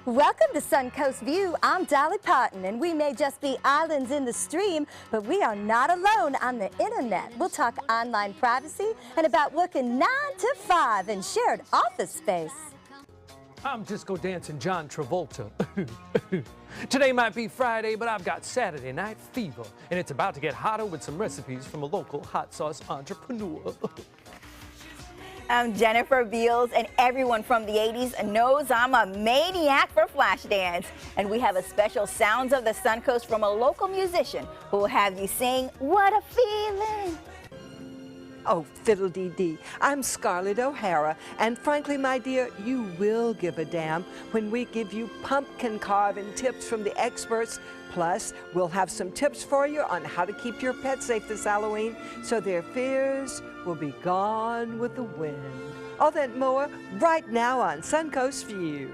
Welcome to Suncoast View. I'm Dolly Parton, and we may just be islands in the stream, but we are not alone on the internet. We'll talk online privacy and about working 9 to 5 in shared office space. I'm Disco Dancing John Travolta. Today might be Friday, but I've got Saturday night fever, and it's about to get hotter with some recipes from a local hot sauce entrepreneur. I'm Jennifer Beals, and everyone from the 80s knows I'm a maniac for Flashdance. And we have a special Sounds of the Suncoast from a local musician who will have you sing What a Feeling. Oh, fiddle-dee-dee. I'm Scarlett O'Hara, and frankly, my dear, you will give a damn when we give you pumpkin carving tips from the experts. Plus, we'll have some tips for you on how to keep your pets safe this Halloween so their fears will be gone with the wind. All that and more right now on Suncoast View.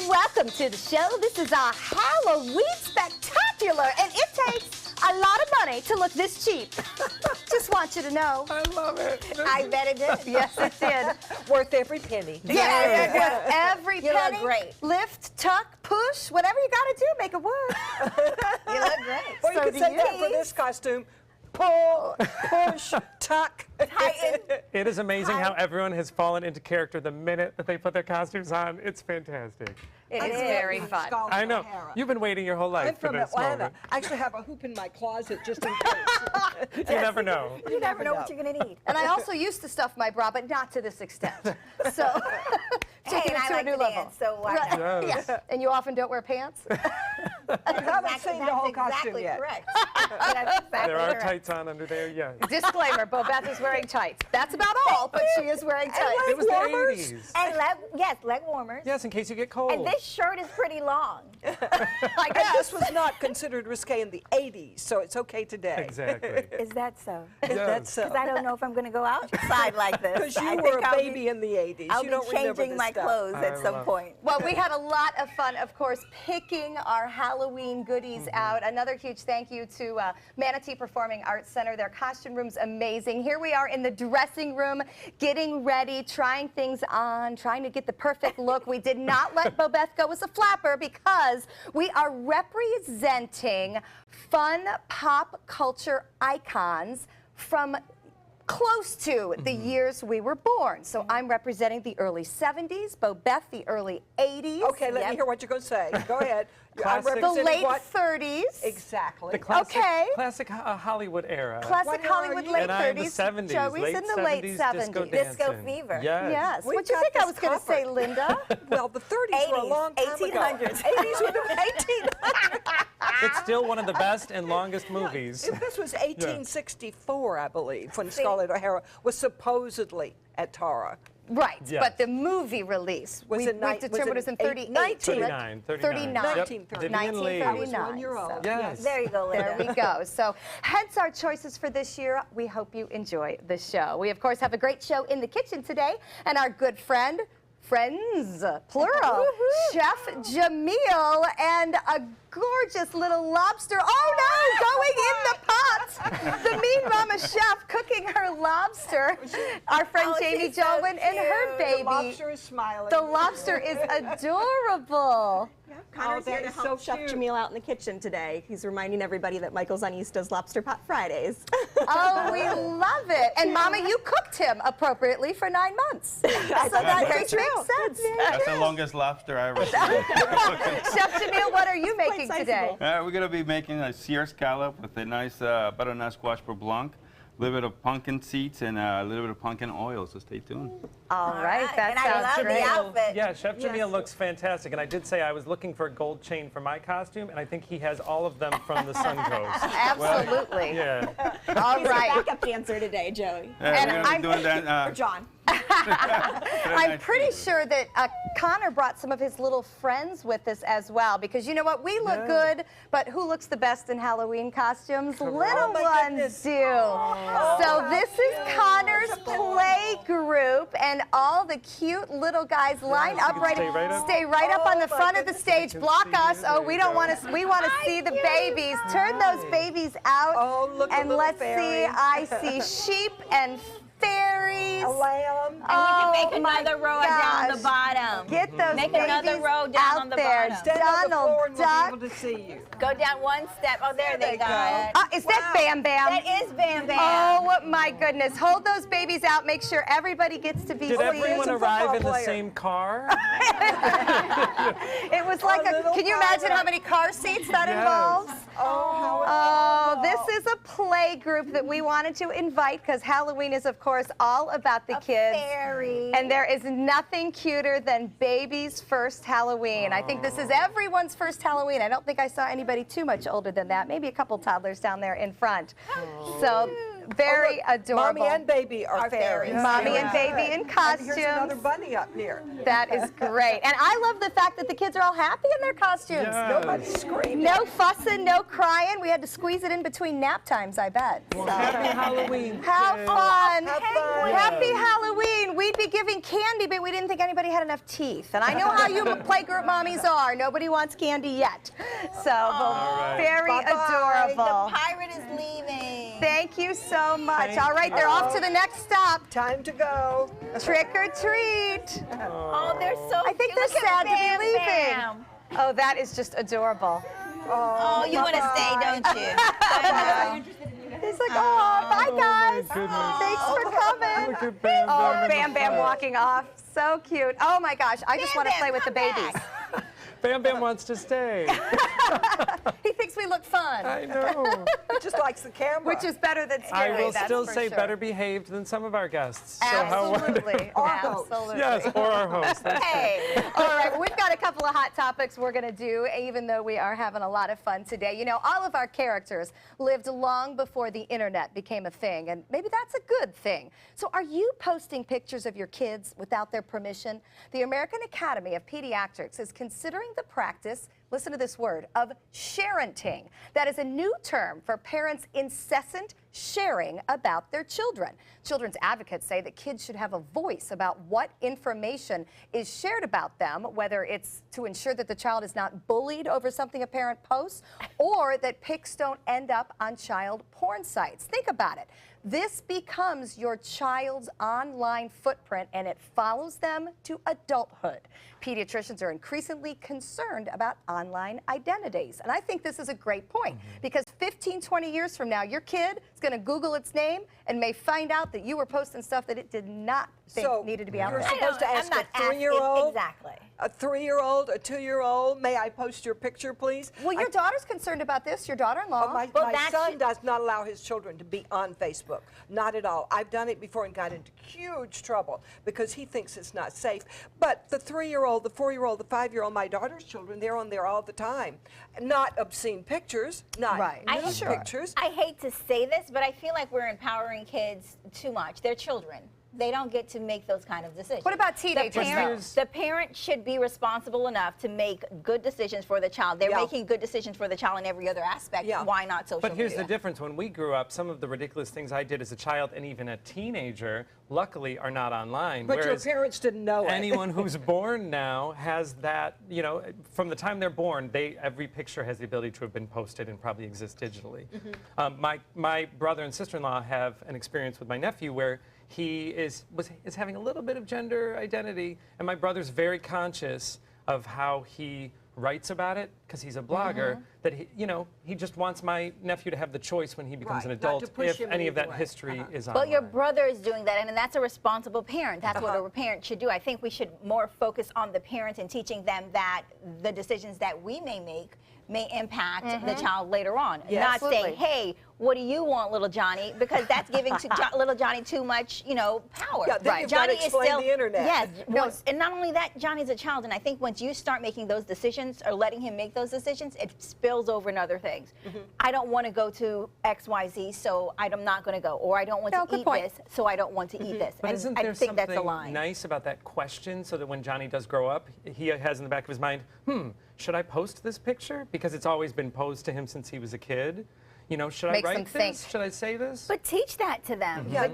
Welcome to the show. This is our Halloween spectacular, and it takes a lot of money to look this cheap. Just want you to know. I love it. I bet it did. Yes, it did. Worth every penny. Yeah, worth every You look penny. great. Lift, tuck, push, whatever you got to do, make it work. You look great. Or you So could do say you. that for this costume. Pull, push, tuck. Tighten. It is amazing how everyone has fallen into character the minute that they put their costumes on. It's fantastic. It is very fun. Scarlett I know. O'Hara. You've been waiting your whole life I'm for from this Atlanta. moment. I actually have a hoop in my closet just in case. You never know. You never know what you're going to need. And I also used to stuff my bra, but not to this extent. So, taking and it I to like a new to level. dance, so why Right. not? Yes. Yeah. And you often don't wear pants? I haven't seen the whole costume exactly yet. correct. That's exactly There are correct. tights on under there, yes. Disclaimer, Bobeth is wearing tights. That's about all, but she is wearing tights. It was the warmers? 80s. And leg warmers. Yes, in case you get cold. And this shirt is pretty long. I And guess. this was not considered risque in the 80s, so it's okay today. Exactly. Is that so? Is that so? Because I don't know if I'm going to go outside like this. Because I you think were a I'll be- baby in the 80s. I'll You be don't remember changing this my stuff. clothes I at some love- point. Well, we had a lot of fun, of course, picking our Halloween goodies out. Another huge thank you to Manatee Performing Arts Center. Their costume room's amazing. Here we are in the dressing room, getting ready, trying things on, trying to get the perfect look. We did not let Bobeth go as a flapper because we are representing fun pop culture icons from close to the years we were born. So I'm representing the early 70s, Bobeth the early 80s. Okay, let me hear what you're going to say. Go ahead. I'm Classic. The representing late what? 30s. Exactly. The classic, Okay. classic Hollywood era. Classic What are Hollywood you? late And I'm 30s. the 70s. Joey's late in the late 70s, disco 70s. Disco dancing. fever. Yes. Yes. We've What'd you got think I this was going to say, covered. Linda? Well, the 30s were a 80s, long time ago. 1800s. 80s were the 1800s. It's still one of the best and longest movies. This was 1864, I believe, when Scarlett O'Hara was supposedly at Tara. Right, Yes. but the movie release, Was we it ni- determined was was in it 38. 39. 39. Yep. 1939. Vivian Leigh. I was 1939. 1 year old. So- Yes. There you go, There Linda. we go. So, hence our choices for this year. We hope you enjoy the show. We, of course, have a great show in the kitchen today, and our good friends, plural, Chef Jamil, and a gorgeous little lobster. Oh no, going in the pot. The mean mama chef cooking her lobster. Our friend Oh, Jamie she's so Jolwyn and her cute. baby. The lobster is smiling. The lobster is adorable. Connor's that here to is help so Chef cute. Jamil out in the kitchen today. He's reminding everybody that Michael's on East does Lobster Pot Fridays. Oh, we love it. And Mama, you cooked him appropriately for 9 months. So that makes sense. That's the longest lobster I ever seen. Chef Jamil, what are you making today? sizable. We're going to be making a sear scallop with a nice butternut squash per blanc, a little bit of pumpkin seeds, and a little bit of pumpkin oil, so stay tuned. All right, that And I sounds love great. the outfit. Yeah, Chef Jamil looks fantastic. And I did say I was looking for a gold chain for my costume, and I think he has all of them from the Suncoast. Absolutely. Yeah. All He's right. a backup dancer today, Joey. And We're going to be doing Or that. John. I'm pretty sure that Connor brought some of his little friends with us as well, because you know what? We look good, but who looks the best in Halloween costumes? Little ones do. So this is Connor's play group, and all the cute little guys line up stay right up on the front of the stage, block us. Oh, we don't want to. We want to see the babies. Turn those babies out, and let's see. I see sheep and fairies. A lamb. And we can make another row down the bottom. Get those Make babies another row down out on the there. bottom. Stand on the floor and Duck. we'll be able to see you. Go down one step. Oh, there they go. Is that Bam Bam? That is Bam Bam. Oh my goodness. Hold those babies out. Make sure everybody gets to be Did seen. everyone arrive in the same car? It was like can you imagine how many car seats that involves? Oh, this is a play group that we wanted to invite because Halloween is, of course, all about the kids. Fairy. And there is nothing cuter than baby's first Halloween. I think this is everyone's first Halloween. I don't think I saw anybody too much older than that. Maybe a couple toddlers down there in front. So very adorable. Mommy and baby are fairies. Mommy and baby in costumes. And here's another bunny up here. That is great. And I love the fact that the kids are all happy in their costumes. Nobody's screaming. No fussing, no crying. We had to squeeze it in between nap times, I bet. Well, happy Halloween. How kids. fun. Have fun. Happy Halloween. We'd be giving candy, but we didn't think anybody had enough teeth. And I know how you playgroup mommies are. Nobody wants candy yet. So very Bye-bye. adorable. The pirate is leaving. Thank you so much. Thank All right, they're off to the next stop. Time to go. Trick or treat. Oh, they're so I think cute. they're Look at sad to be Bam leaving. Bam. Oh, that is just adorable. Oh, you want to stay, don't you? I He's like, oh, bye guys. Thanks for coming. Look at Bam Bam Oh, in the Bam Bam front. walking off. So cute. Oh my gosh, I just Bam want to Bam, play with the come babies. back. Bam Bam wants to stay. He thinks we look fun, I know. He just likes the camera. which is better than scary. I will that's still for say sure. better behaved than some of our guests. So how Absolutely. Our host. Absolutely. Yes, or our host. That's Hey, all right, we've got a couple of hot topics we're going to do, even though we are having a lot of fun today. You know, all of our characters lived long before the internet became a thing, and maybe that's a good thing. So are you posting pictures of your kids without their permission? The American Academy of Pediatrics is considering the practice, listen to this word, of sharenting. That is a new term for parents' incessant sharing about their children. Children's advocates say that kids should have a voice about what information is shared about them, whether it's to ensure that the child is not bullied over something a parent posts, or that pics don't end up on child porn sites. Think about it. This becomes your child's online footprint, and it follows them to adulthood. Pediatricians are increasingly concerned about online identities. And I think this is a great point, because 15, 20 years from now, your kid is going to Google its name and may find out that you were posting stuff that it did not think needed to be out you're there. supposed to I'm ask not a 3-year-old, Exactly. a 3-year-old, a 2-year-old, may I post your picture, please? Well, your daughter's concerned about this, your daughter-in-law. My son does not allow his children to be on Facebook. Not at all. I've done it before and got into huge trouble because he thinks it's not safe. But the 3-year-old, the 4-year-old, the 5-year-old, my daughter's children, they're on there all the time. Not obscene pictures, not nude pictures. I hate to say this, but I feel like we're empowering kids too much. They're children. They don't get to make those kind of decisions. What about teenagers? The parent should be responsible enough to make good decisions for the child. They're making good decisions for the child in every other aspect. Why not social media? But here's the difference. When we grew up, some of the ridiculous things I did as a child and even a teenager, luckily, are not online. But your parents didn't know it. Anyone who's born now has that, you know, from the time they're born, every picture has the ability to have been posted and probably exists digitally. My brother and sister-in-law have an experience with my nephew where he is having a little bit of gender identity, and my brother's very conscious of how he writes about it because he's a blogger. That he just wants my nephew to have the choice when he becomes an adult if any of that history is online. But your brother is doing that, and that's a responsible parent. That's what a parent should do. I think we should more focus on the parents and teaching them that the decisions that we may make may impact the child later on. Yeah, Not absolutely. saying, hey, what do you want, little Johnny? Because that's giving to little Johnny too much, power. Yeah, then you've gotta explain the internet. Yes, and not only that, Johnny's a child, and I think once you start making those decisions or letting him make those decisions, it spills over in other things. I don't want to go to XYZ, so I'm not going to go. Or I don't want to eat this, so I don't want to eat this. But And isn't I there think that's a something line. nice about that question so that when Johnny does grow up, he has in the back of his mind, should I post this picture? Because it's always been posed to him since he was a kid. Should Makes I them write think. this? Should I say this? But teach that to them. Yeah,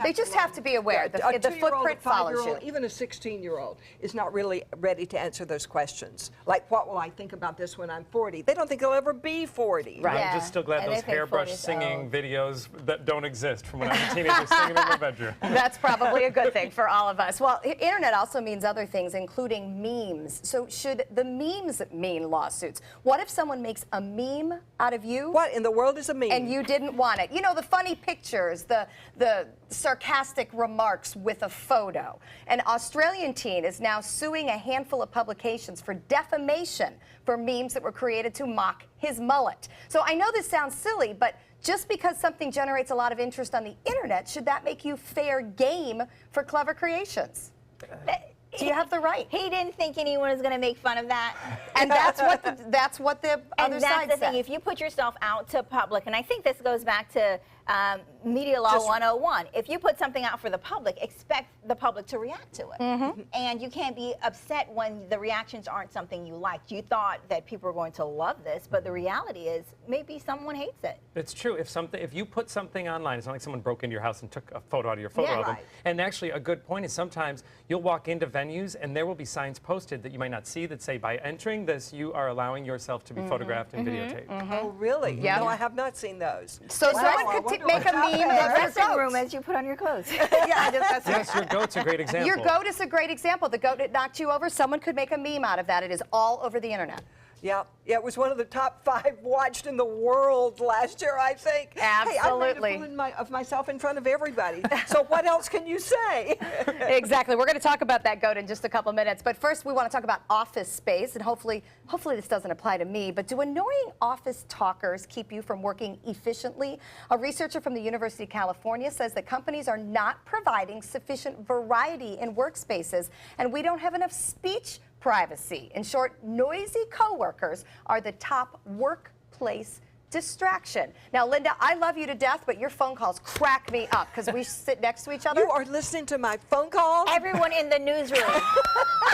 They just have to be aware. The a 2-year-old, footprint a follows 5-year-old, you. even a 16-year-old is not really ready to answer those questions. Like, what will I think about this when I'm 40? They don't think they'll ever be 40. Right. Yeah. I'm just still glad And they those think hairbrush 40 is singing old. videos that don't exist from when I was a teenager singing in my bedroom. That's probably a good thing for all of us. Well, internet also means other things, including memes. So should the memes mean lawsuits? What if someone makes a meme out of you? What in the world is a meme? And you didn't want it. The funny pictures, the sarcastic remarks with a photo. An Australian teen is now suing a handful of publications for defamation for memes that were created to mock his mullet. So I know this sounds silly, but just because something generates a lot of interest on the internet, should that make you fair game for clever creations? Do you have the right? He didn't think anyone was going to make fun of that. And that's what the other And side that's the said. thing. If you put yourself out to public, and I think this goes back to Media Law 101. If you put something out for the public, expect the public to react to it. And you can't be upset when the reactions aren't something you liked. You thought that people were going to love this, but the reality is maybe someone hates it. It's true. If you put something online, it's not like someone broke into your house and took a photo out of your photo Yeah, album. right. And actually, a good point is sometimes you'll walk into venues and there will be signs posted that you might not see that say, by entering this, you are allowing yourself to be photographed and videotaped. Oh, really? Yeah. No, I have not seen those. So someone could make a meme The of your dressing goat. room as you put on your clothes. Yes, your goat's a great example. Your goat is a great example. The goat that knocked you over, someone could make a meme out of that. It is all over the internet. Yeah, it was one of the top 5 watched in the world last year, I think. Absolutely. Hey, I made a fool of myself in front of everybody. So what else can you say? Exactly. We're going to talk about that goat in just a couple minutes. But first, we want to talk about office space. And hopefully this doesn't apply to me. But do annoying office talkers keep you from working efficiently? A researcher from the University of California says that companies are not providing sufficient variety in workspaces. And we don't have enough speech privacy. In short, noisy coworkers are the top workplace distraction. Now, Linda, I love you to death, but your phone calls crack me up because we sit next to each other. You are listening to my phone calls? Everyone in the newsroom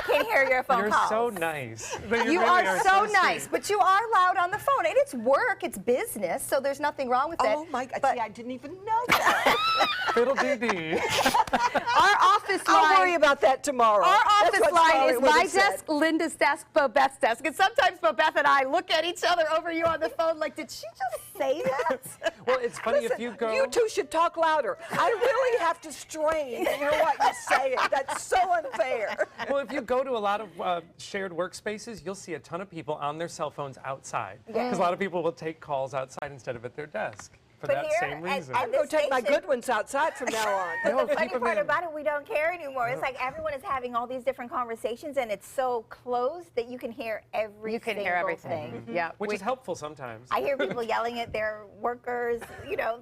can hear your phone You're calls. so nice. You really are so nice, sweet. but you are loud on the phone. And it's work, it's business, so there's nothing wrong with it. Oh my God, But see, I didn't even know that. Fiddle-dee-dee. our office I'll line... worry about that tomorrow. Our That's office what line Scarlett is would my have said. desk, Linda's desk, Bobette's desk. And sometimes Bobette and I look at each other over you on the phone like, did she just say that? Well, it's funny Listen, if you go. you two should talk louder. I really have to strain to hear what you're saying. That's so unfair. Well, if you go to a lot of shared workspaces, you'll see a ton of people on their cell phones outside. Because a lot of people will take calls outside instead of at their desk for But that here, same reason. I'm going to take my good ones outside from now on. No, The funny keep 'em part in. about it, we don't care anymore. It's like everyone is having all these different conversations, and it's so close that you can hear every You can single hear everything. thing. Yeah. Which is helpful sometimes. I hear people yelling at their workers,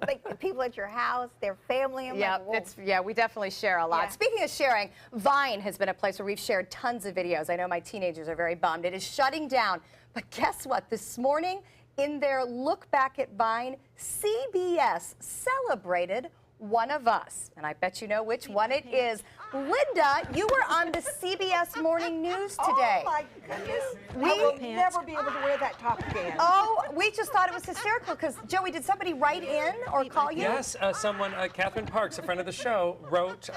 like the people at your house, their family. I'm Yeah, like, whoa. we definitely share a lot. Yeah. Speaking of sharing, Vine has been a place where we've shared tons of videos. I know my teenagers are very bummed. It is shutting down. But guess what? This morning, in their look back at Vine, CBS celebrated one of us. And I bet you know which one it is. Linda, you were on the CBS Morning News today. Oh my goodness. I will never be able to wear that top again. Oh, we just thought it was hysterical because, Joey, did somebody write in or call you? Yes, someone, Catherine Parks, a friend of the show, wrote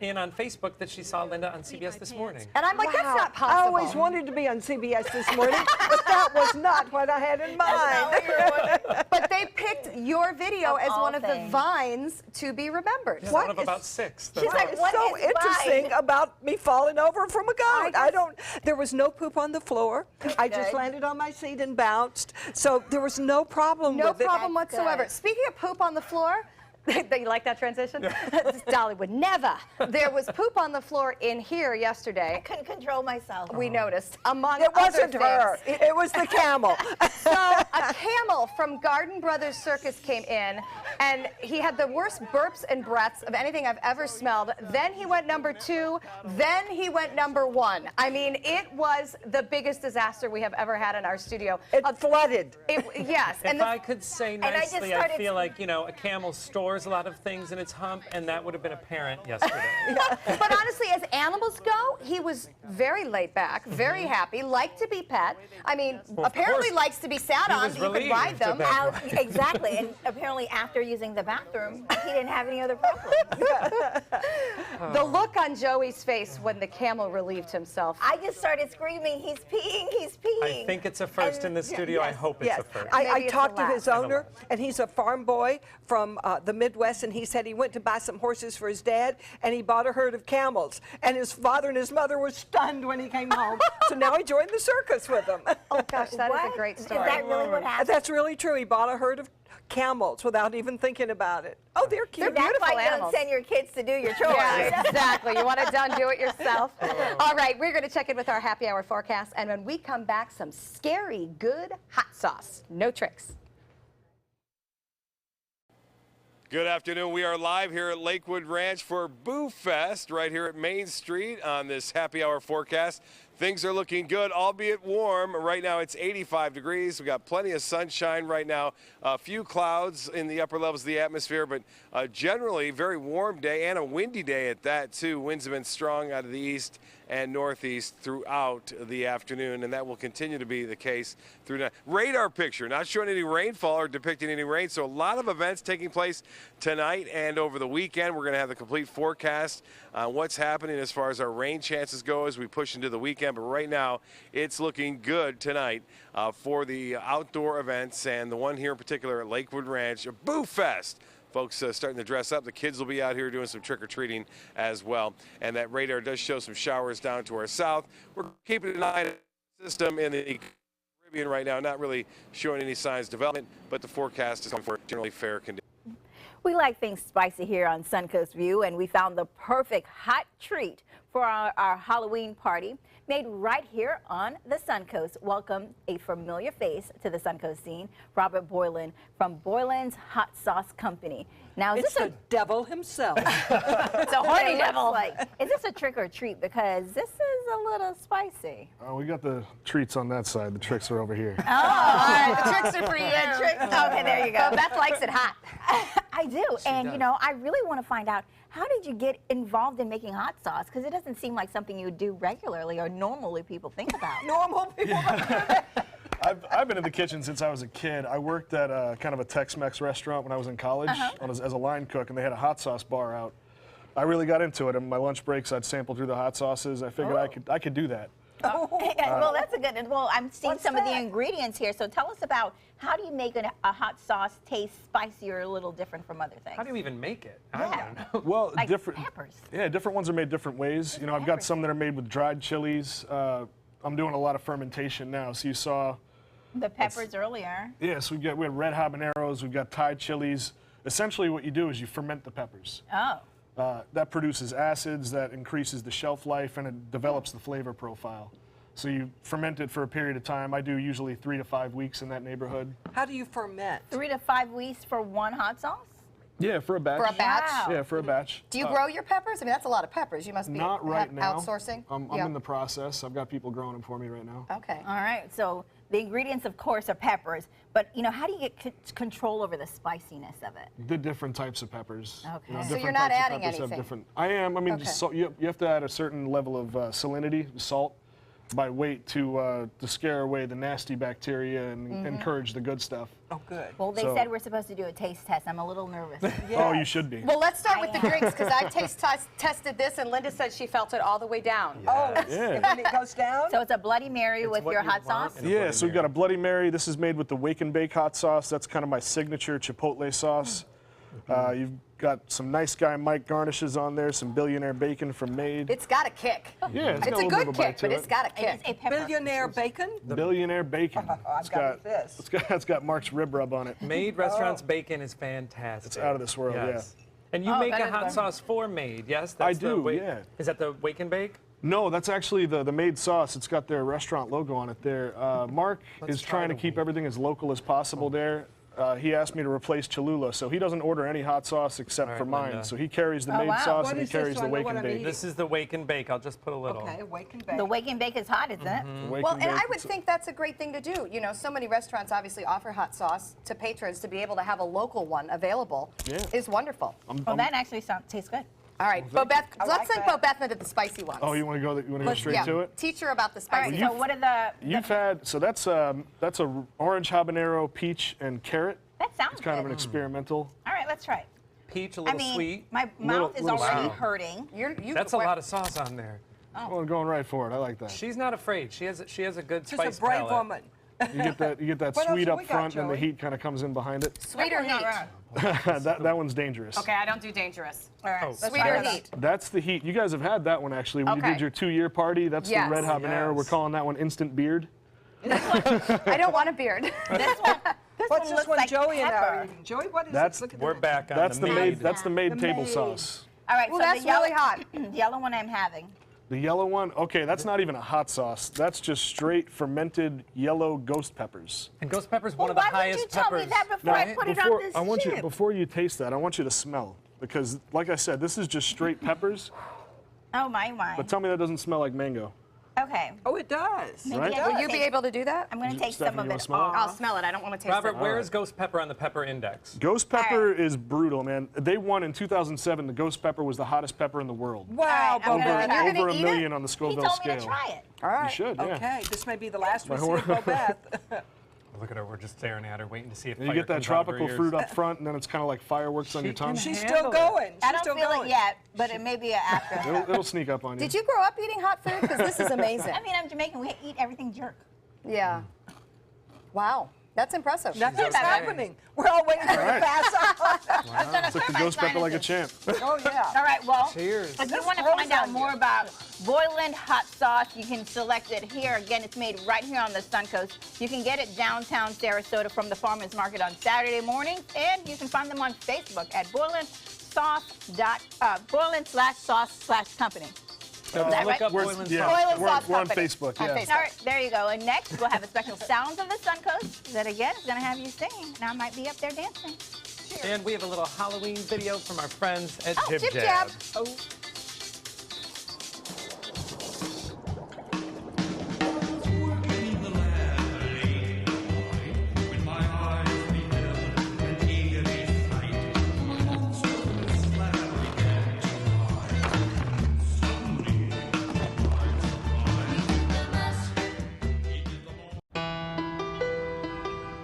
in on Facebook that she saw Linda on CBS this morning. And I'm like, that's Wow. not I possible. always wanted to be on CBS this morning, but that was not what I had in mind. But they picked your video Of as all one of the things. vines to be remembered. It's What one of is- about 6. She's like, It's what so is interesting Vine? about me falling over from a goat. There was no poop on the floor. I just Good. landed on my seat and bounced. So there was no problem No with it. problem That's whatsoever. good. Speaking of poop on the floor, You like that transition? Dolly would never. There was poop on the floor in here yesterday. I couldn't control myself. We noticed, among It other wasn't her. things. It was the camel. So a camel from Garden Brothers Circus came in, and he had the worst burps and breaths of anything I've ever smelled. Then he went number 2. Then he went number 1. I mean, it was the biggest disaster we have ever had in our studio. It flooded. Yes. If I could say I just nicely, I started- feel like, you know, a camel stores a lot of things in its hump, and that would have been apparent yesterday. But honestly, as animals go, he was very laid back, very happy, liked to be pet. I mean, apparently course. likes to be sat He on was so you could relieved ride them. at that Exactly, and apparently after using the bathroom, he didn't have any other problems. The look on Joey's face when the camel relieved himself. I just started screaming, he's peeing, he's peeing. I think it's a first in the studio. I hope it's Yes, a first. I Maybe it's talked the to his last. owner, and he's a farm boy from the Midwest, and he said he went to buy some horses for his dad, and he bought a herd of camels. And his father and his mother were stunned when he came home. So now he joined the circus with them. Oh gosh, that is What? a great Is story. that really what happened? That's really true. He bought a herd of camels without even thinking about it. Oh, they're cute. That's beautiful why you animals. don't send your kids to do your chores. Yeah, exactly. You want it done, do it yourself. All right, we're going to check in with our happy hour forecast, and when we come back, some scary good hot sauce. No tricks. Good afternoon. We are live here at Lakewood Ranch for Boo Fest right here at Main Street on this happy hour forecast. Things are looking good, albeit warm. Right now it's 85 degrees. We got plenty of sunshine right now. A few clouds in the upper levels of the atmosphere, but generally very warm day and a windy day at that too. Winds have been strong out of the east and northeast throughout the afternoon, and that will continue to be the case through the radar picture. Not showing any rainfall or depicting any rain, so a lot of events taking place tonight and over the weekend. We're going to have the complete forecast on what's happening as far as our rain chances go as we push into the weekend. But right now, it's looking good tonight for the outdoor events, and the one here in particular at Lakewood Ranch, a Boo Fest. Folks starting to dress up. The kids will be out here doing some trick-or-treating as well. And that radar does show some showers down to our south. We're keeping an eye on the system in the Caribbean right now, not really showing any signs of development, but the forecast is for generally fair conditions. We like things spicy here on Suncoast View, and we found the perfect hot treat for our Halloween party made right here on the Suncoast. Welcome a familiar face to the Suncoast scene, Robert Boylan from Boylan's Hot Sauce Company. Now, is It's this the devil himself. it's a horny devil? Is this a trick or treat? Because this is a little spicy. We got the treats on that side. The tricks are over here. All right, the tricks are for you. Okay, there you go. So Beth likes it hot. I do, and you know, I really want to find out, how did you get involved in making hot sauce? Because it doesn't seem like something you would do regularly or normally people think about. Normal people. I've been in the kitchen since I was a kid. I worked at kind of a Tex-Mex restaurant when I was in college as a line cook, and they had a hot sauce bar out. I really got into it. On my lunch breaks, I'd sample through the hot sauces. I figured I could do that. Well, that's a good. Well, I'm seeing What's some of the that? ingredients here. So tell us about, how do you make a hot sauce taste spicy or a little different from other things? How do you even make it? Yeah. I don't know. Well, Like different peppers. Yeah, different ones are made different ways. You know, I've got some that are made with dried chilies. I'm doing a lot of fermentation now. So you saw, The peppers earlier. yeah. So we had red habaneros. We've got Thai chilies. Essentially, what you do is you ferment the peppers. Oh. That produces acids that increases the shelf life, and it develops the flavor profile. So you ferment it for a period of time. I do usually 3 to 5 weeks in that neighborhood. How do you ferment? 3 to 5 weeks for one hot sauce? Yeah, for a batch. For a batch? Wow. Yeah, for a batch. Do you grow your peppers? I mean, that's a lot of peppers. You must be Not right now. outsourcing. I'm Yeah. in the process. I've got people growing them for me right now. Okay. All right. So the ingredients, of course, are peppers. But, you know, how do you get control over the spiciness of it? The different types of peppers. Okay. So different you're not types of adding peppers have anything? different. I am. I mean, Okay. so you have to add a certain level of salinity, salt, by weight to scare away the nasty bacteria and Mm-hmm. encourage the good stuff. Oh, good. Well, they So- said we're supposed to do a taste test. I'm a little nervous. Oh, you should be. Well, let's start with the drinks, because I tested this, and Linda said she felt it all the way down. Oh, Yeah. when it goes down? So it's a Bloody Mary It's with what your you hot want sauce? in a Yeah, Bloody so we've got Mary. a Bloody Mary. This is made with the Wake and Bake hot sauce. That's kind of my signature chipotle sauce. You've got some nice guy Mike garnishes on there, some billionaire bacon from Made. It's got a kick. Yeah, It's got a little bit good of a bite kick, to but it. it's got a kick. A pepper. Billionaire bacon? Billionaire bacon. I've got this. It's got Mark's rib rub on it. Made Restaurants bacon is fantastic. It's out of this world, yes. And you make a hot sauce for Made, yes? I That's the do, yeah. Is that the Wake and Bake? No, that's actually the Made sauce. It's got their restaurant logo on it there. Mark is trying to keep everything as local as possible there. He asked me to replace Cholula, so he doesn't order any hot sauce except for mine. Linda. So he carries the Made wow. sauce What and he is this carries so the I know Wake what and I'm Bake. eating? This is the Wake and Bake. I'll just put a little. Okay, wake and bake. The Wake and Bake is hot, isn't it? Wake Well, and and Bake. I would think that's a great thing to do. You know, so many restaurants obviously offer hot sauce to patrons. To be able to have a local one available is wonderful. Well, that actually tastes good. All right, Bo Beth, let's like send that. Bo Bethna to the spicy ones. Oh, you want to go straight to it? Teach her about the All right, spicy. so what are the... You've had, so that's a orange habanero, peach, and carrot. That sounds It's kind of good. an experimental. All right, let's try it. Peach, a I little mean, sweet. my Little- mouth is little already sweet. hurting. That's a lot of sauce on there. Well, going right for it. I like that. She's not afraid. She has a good She's spice a brave palate. woman. You get that What else sweet have up we got, front, and the Joey? heat kind of comes in behind it. Sweet or heat? that one's dangerous. Okay, I don't do dangerous. All right, Oh, let's Sweet try or it. heat? That's the heat. You guys have had that one actually when Okay. you did your 2-year party. That's Yes. the red habanero. We're Yes. calling that one instant beard. I don't want a beard. This one, What's this looks one like Joey and I are pepper. eating? Joey, what is That's- it? Look at We're that. back on That's the the Made. Made. That's the Made The table Made. sauce. All right, Well, so that's the yellow, really hot. the yellow one I'm having. The yellow one, okay, that's not even a hot sauce. That's just straight fermented yellow ghost peppers. And ghost pepper's Well, one of the why wouldn't highest you tell peppers. me that before I put it on this I want you chip? before you taste that, I want you to smell because, like I said, this is just straight peppers. Oh, my. But tell me that doesn't smell like mango. Okay. Oh, it does. Maybe Right? I Will will you be able to do that? I'm going to take Stephanie, some of you wanna it smell it? off. I'll smell it. I don't want to taste Robert, it. where is ghost pepper on the pepper index? Ghost pepper is brutal, man. They won in 2007. The ghost pepper was the hottest pepper in the world. Wow, All right, I'm Bo gonna- Beth. you're Over gonna a eat million it? on the He Scoville told me to scale. try it. All right. You should, yeah. Okay, this may be the last we My see word. of Bo Beth. Look at her. We're just staring at her, waiting to see if You fire get that comes out of her tropical ears. fruit up front, and then it's kind of like fireworks on your tongue. She's Handle still it. going. I She's don't still feel going. it yet, but it may be an after. It'll sneak up on you. Did you grow up eating hot food? Because this is amazing. I mean, I'm Jamaican. We eat everything jerk. Yeah. Wow. That's impressive. Nothing's okay. happening. We're all waiting for her to pass out. Took the ghost pepper like a champ. Oh, yeah. All right, well, Cheers. if you This want to grows find out on more you. about Boyland hot sauce, you can select it here. Again, it's made right here on the Suncoast. You can get it downtown Sarasota from the Farmers Market on Saturday mornings, and you can find them on Facebook at Boyland/sauce/company. So Is that look right? up We're, Boyland yeah, sauce. Boyland we're, Sauce we're on Company. Facebook, On yeah. Facebook. All right, there you go. And next, we'll have a special Sounds of the Suncoast that, again, is going to have you singing. And I might be up there dancing. And we have a little Halloween video from our friends at Oh, Jib Jib Jab. Jab. Oh.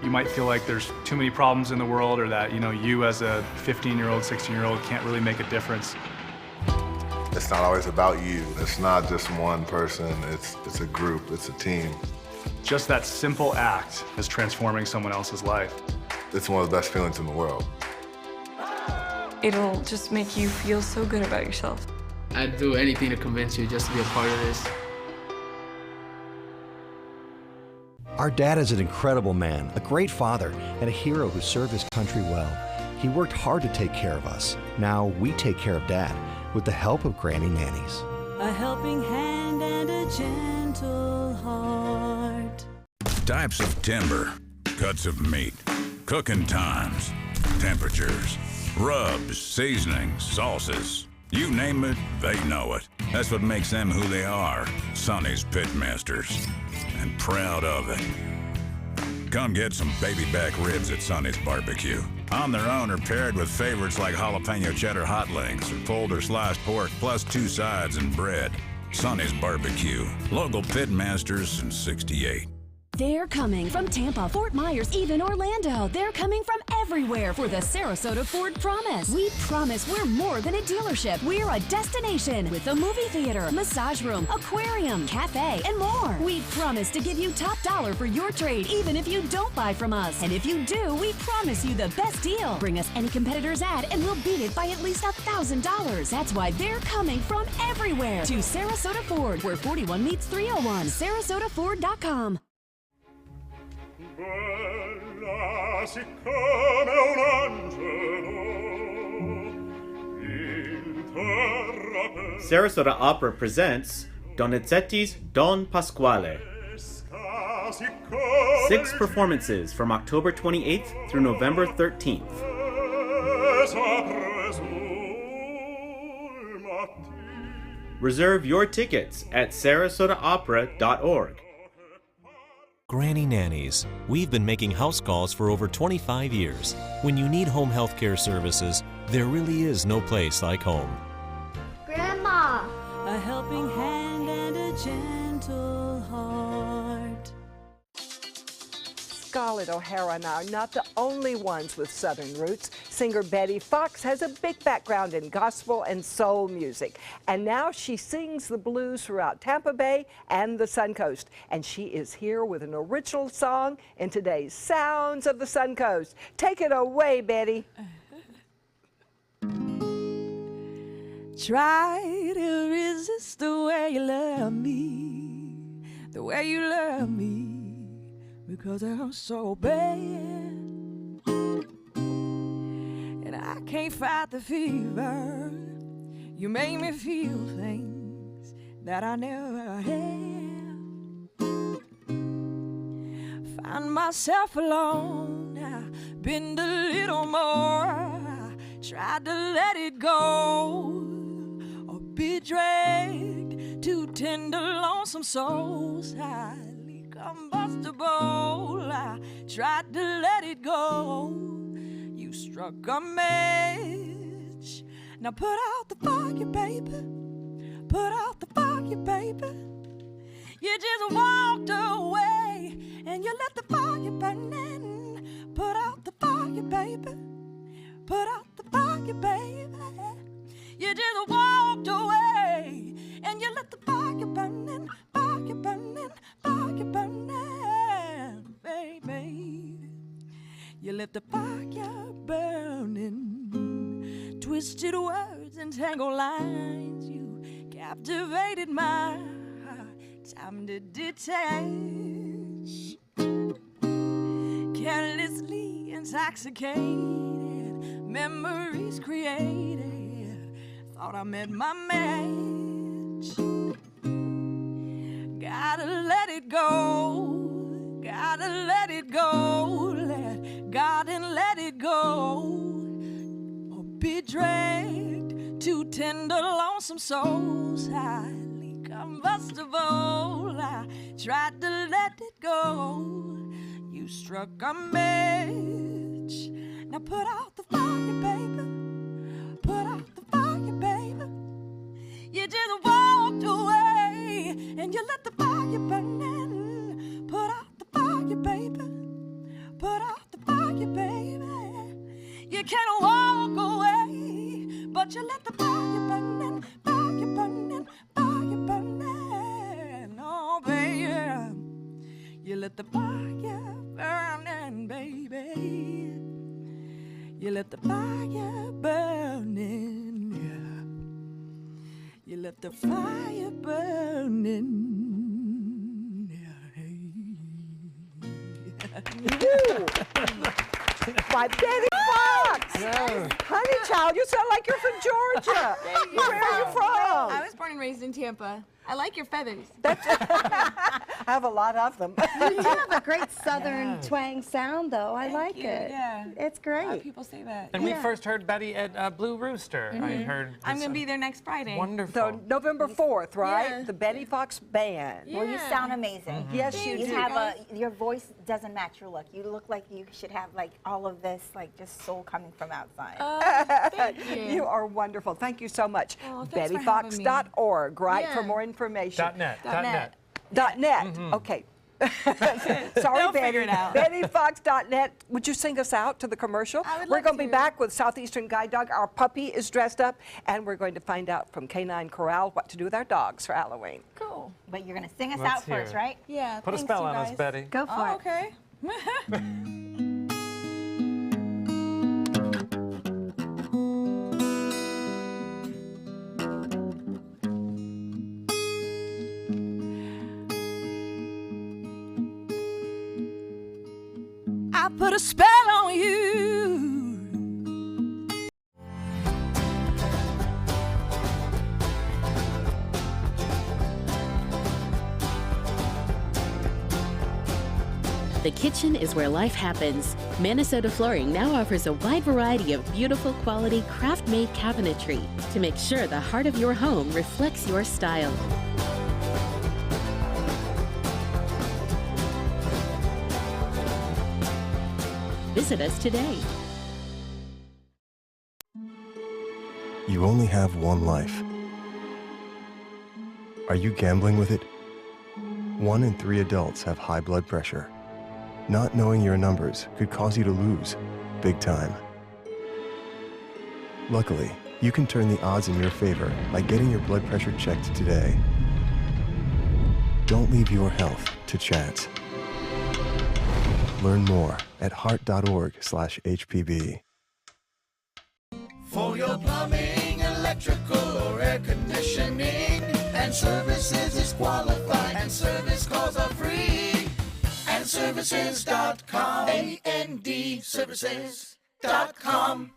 You might feel like there's too many problems in the world, or that, you as a 15-year-old, 16-year-old can't really make a difference. It's not always about you. It's not just one person. It's a group. It's a team. Just that simple act is transforming someone else's life. It's one of the best feelings in the world. It'll just make you feel so good about yourself. I'd do anything to convince you just to be a part of this. Our dad is an incredible man, a great father, and a hero who served his country well. He worked hard to take care of us. Now we take care of Dad with the help of Granny Nannies. A helping hand and a gentle heart. Types of timber, cuts of meat, cooking times, temperatures, rubs, seasonings, sauces. You name it, they know it. That's what makes them who they are, Sonny's Pitmasters. And proud of it. Come get some baby back ribs at Sonny's Barbecue. On their own or paired with favorites like jalapeno cheddar hot links or pulled or sliced pork plus 2 sides and bread. Sonny's Barbecue. Local Pitmasters since '68. They're coming from Tampa, Fort Myers, even Orlando. They're coming from everywhere for the Sarasota Ford Promise. We promise we're more than a dealership. We're a destination with a movie theater, massage room, aquarium, cafe, and more. We promise to give you top dollar for your trade, even if you don't buy from us. And if you do, we promise you the best deal. Bring us any competitor's ad and we'll beat it by at least $1,000. That's why they're coming from everywhere to Sarasota Ford, where 41 meets 301. SarasotaFord.com. Bella siccome un angelo in terra per Sarasota Opera presents Donizetti's Don Pasquale. 6 performances from October 28th through November 13th. Reserve your tickets at sarasotaopera.org. Granny Nannies. We've been making house calls for over 25 years. When you need home health care services, there really is no place like home. Grandma! A helping hand and a gentle heart. Scarlett O'Hara and I are not the only ones with Southern roots. Singer Betty Fox has a big background in gospel and soul music. And now she sings the blues throughout Tampa Bay and the Suncoast. And she is here with an original song in today's Sounds of the Suncoast. Take it away, Betty. Try to resist the way you love me, the way you love me, because I'm so bad. And I can't fight the fever. You make me feel things that I never had. Find myself alone, I bend a little more. I tried to let it go, or be dragged to tender lonesome souls. Highly combustible, I tried to let it go. You struck a match. Now put out the fire, baby. Put out the fire, baby. You just walked away and you let the fire burn in. Put out the fire, baby. Put out the fire, baby. You just walked away and you let the fire burn in, fire burning, fire burning, baby. You let the fire burning. Twisted words and tangled lines, you captivated my heart. Time to detach. Carelessly intoxicated, memories created. Thought I met my match. Gotta let it go. Gotta let it go. Let God and let it go. Or be dragged to tender lonesome souls. Highly combustible. I tried to let it go. You struck a match. Now put out the fire, baby. Put out the fire, baby. You just walked away and you let the fire burn in. Put out the fire, baby. Put out the fire, baby. You can't walk away, but you let the fire burn in. Fire burning, fire burning. Oh, baby. You let the fire burning, baby. You let the fire burning, yeah. You let the fire burning, Ooh. By Betty Fox. Honey child, you sound like you're from Georgia. Where are you from? I was born and raised in Tampa. I like your feathers. I have a lot of them. You do have a great Southern twang sound, though. I like it. Yeah. It's great. A lot of people say that. And we first heard Betty at Blue Rooster. I heard. I'm going to be there next Friday. Wonderful. So November 4th, right? Yeah. The Betty Fox Band. Well, you sound amazing. Yes, you do. Your voice doesn't match your look. You look like you should have like all of this, like just soul coming from outside. Thank you. You are wonderful. Thank you so much. Oh, thanks for having me. BettyFox.org, right? Yeah. For more information. .net. .net. .net. Okay. Sorry, They'll Betty. figure it out. BettyFox.net. Would you sing us out to the commercial? I would We're love going to be to. back with Southeastern Guide Dog. Our puppy is dressed up, and we're going to find out from Canine Corral what to do with our dogs for Halloween. Cool. But you're going to sing us Let's out hear first, it. right? Yeah. Put a thanks, spell you on us, guys. Betty. Go for Oh, it. okay. I put a spell on you. The kitchen is where life happens. Minnesota Flooring now offers a wide variety of beautiful quality craft-made cabinetry to make sure the heart of your home reflects your style. Visit us today. You only have one life. Are you gambling with it? 1 in 3 adults have high blood pressure. Not knowing your numbers could cause you to lose, big time. Luckily, you can turn the odds in your favor by getting your blood pressure checked today. Don't leave your health to chance. Learn more at heart.org/HPV. For your plumbing, electrical, or air conditioning, and services is qualified, and service calls are free. And services.com, AND services.com.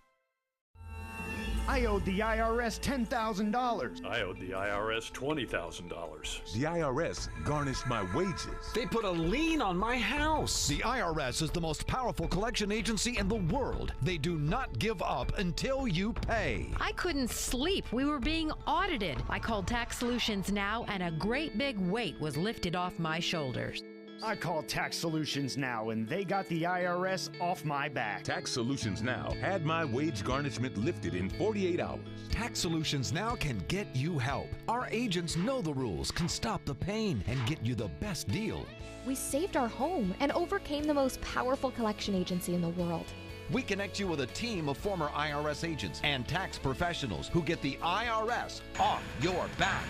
I owed the IRS $10,000. I owed the IRS $20,000. The IRS garnished my wages. They put a lien on my house. The IRS is the most powerful collection agency in the world. They do not give up until you pay. I couldn't sleep. We were being audited. I called Tax Solutions Now, and a great big weight was lifted off my shoulders. I called Tax Solutions Now, and they got the IRS off my back. Tax Solutions Now had my wage garnishment lifted in 48 hours. Tax Solutions Now can get you help. Our agents know the rules, can stop the pain, and get you the best deal. We saved our home and overcame the most powerful collection agency in the world. We connect you with a team of former IRS agents and tax professionals who get the IRS off your back.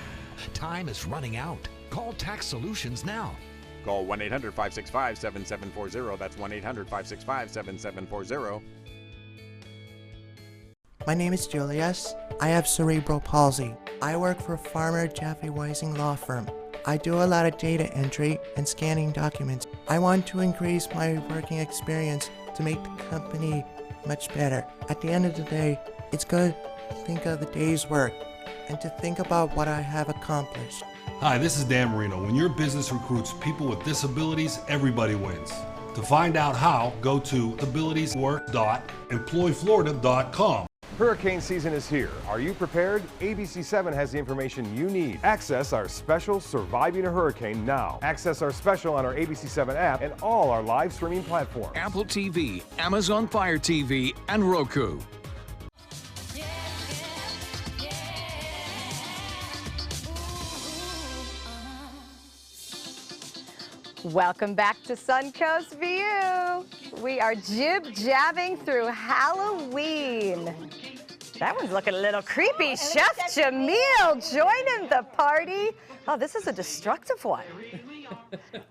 Time is running out. Call Tax Solutions Now. Call 1-800-565-7740. That's 1-800-565-7740. My name is Julius. I have cerebral palsy. I work for Farmer Jeffrey Weising Law Firm. I do a lot of data entry and scanning documents. I want to increase my working experience to make the company much better. At the end of the day, it's good to think of the day's work and to think about what I have accomplished. Hi, this is Dan Marino. When your business recruits people with disabilities, everybody wins. To find out how, go to abilitieswork.employflorida.com. Hurricane season is here. Are you prepared? ABC7 has the information you need. Access our special Surviving a Hurricane now. Access our special on our ABC7 app and all our live streaming platforms. Apple TV, Amazon Fire TV, and Roku. Welcome back to Suncoast View. We are jib-jabbing through Halloween. That one's looking a little creepy. Chef Jamil joining the party. Oh, this is a destructive one.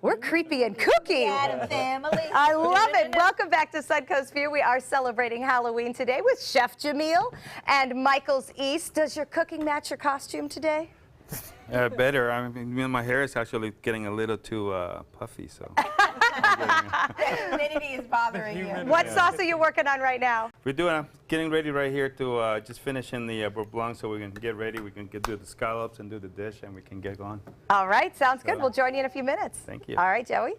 We're creepy and kooky. Adam family. I love it. Welcome back to Suncoast View. We are celebrating Halloween today with Chef Jamil and Michael's East. Does your cooking match your costume today? Better. I mean, my hair is actually getting a little too puffy, so. Humidity is bothering you. What sauce are you working on right now? I'm getting ready right here to just finish in the beurre blanc so we can get ready. We can do the scallops and do the dish, and we can get going. All right, sounds good. We'll join you in a few minutes. Thank you. All right, Joey.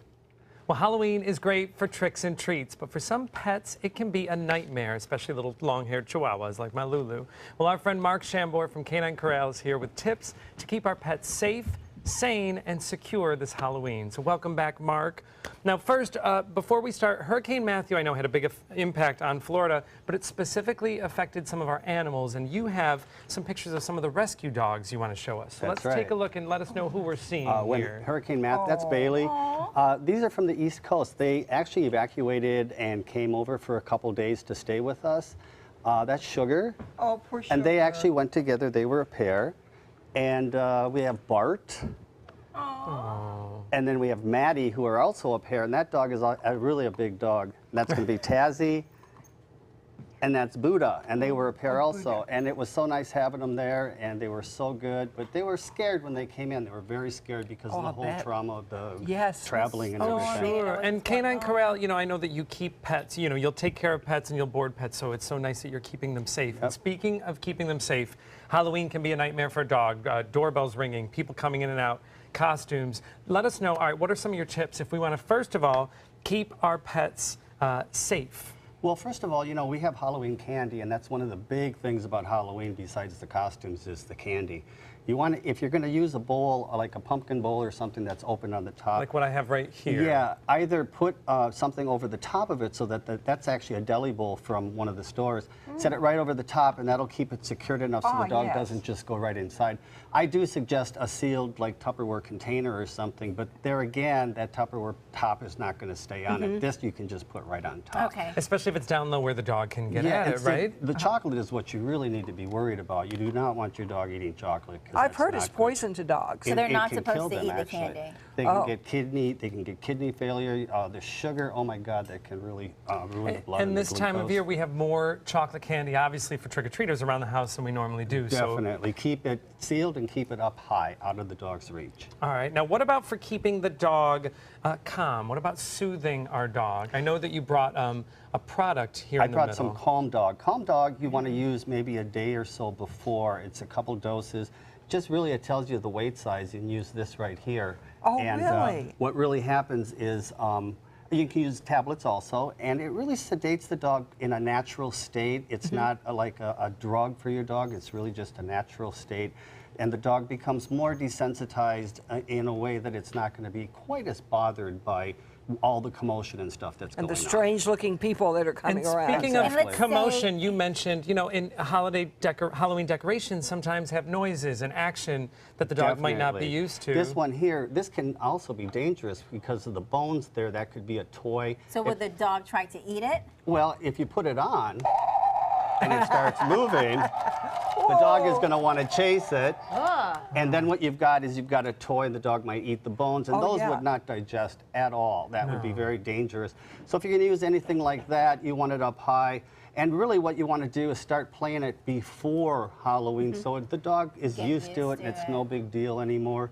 Well, Halloween is great for tricks and treats, but for some pets, it can be a nightmare, especially little long-haired chihuahuas like my Lulu. Well, our friend Mark Chambord from Canine Corral is here with tips to keep our pets safe, sane and secure this Halloween. So welcome back, Mark. Now first, before we start, Hurricane Matthew I know had a big impact on Florida, but it specifically affected some of our animals, and you have some pictures of some of the rescue dogs you want to show us. So let's take a look and let us know who we're seeing here. Hurricane Matthew, that's Bailey. These are from the East Coast. They actually evacuated and came over for a couple days to stay with us. That's Sugar. Oh, poor Sugar. And they actually went together. They were a pair. And we have Bart. Aww. And then we have Maddie, who are also a pair. And that dog is really a big dog. And that's going to be Tazzy. And that's Buddha, and they were a pair also. And it was so nice having them there, and they were so good. But they were scared when they came in. They were very scared because of the whole trauma of the traveling and everything. Sure. And Canine Corral, you know, I know that you keep pets. You know, you'll take care of pets and you'll board pets, so it's so nice that you're keeping them safe. Yep. And speaking of keeping them safe, Halloween can be a nightmare for a dog. Doorbells ringing, people coming in and out, costumes. Let us know, all right, what are some of your tips if we want to, first of all, keep our pets safe? Well, first of all, you know, we have Halloween candy, and that's one of the big things about Halloween besides the costumes is the candy. You want to, if you're going to use a bowl, like a pumpkin bowl or something that's open on the top. Like what I have right here. Yeah, either put something over the top of it so that that's actually a deli bowl from one of the stores. Set it right over the top, and that'll keep it secured enough so the dog doesn't just go right inside. I do suggest a sealed, like, Tupperware container or something, but there again, that Tupperware top is not going to stay on it. This you can just put right on top. Okay. Especially if it's down low where the dog can get at it, right? The chocolate is what you really need to be worried about. You do not want your dog eating chocolate. I've heard it's poison to dogs. So they're not can supposed kill to them, eat the actually. candy. They can get kidney failure. The sugar, oh my God, that can really ruin the blood. And this time of year, we have more chocolate candy, obviously, for trick-or-treaters around the house than we normally do. Definitely. Keep it sealed and keep it up high, out of the dog's reach. All right. Now, what about for keeping the dog calm? What about soothing our dog? I know that you brought a product here in the middle. I brought some Calm Dog. Calm Dog, you want to use maybe a day or so before. It's a couple doses. Just really, it tells you the weight size. You can use this right here. Oh, and, really? What really happens is you can use tablets also, and it really sedates the dog in a natural state. It's not like a drug for your dog. It's really just a natural state. And the dog becomes more desensitized in a way that it's not going to be quite as bothered by all the commotion and stuff that's going on. And the strange-looking people that are coming around. Speaking of commotion, you mentioned, you know, in Halloween decorations sometimes have noises and action that the dog might not be used to. This one here, this can also be dangerous because of the bones there. That could be a toy. So would the dog try to eat it? Well, if you put it on and it starts moving, the dog is going to want to chase it. And then what you've got is you've got a toy, and the dog might eat the bones, and those would not digest at all. That would be very dangerous. So if you're going to use anything like that, you want it up high. And really what you want to do is start playing it before Halloween so the dog is used to it and it's no big deal anymore.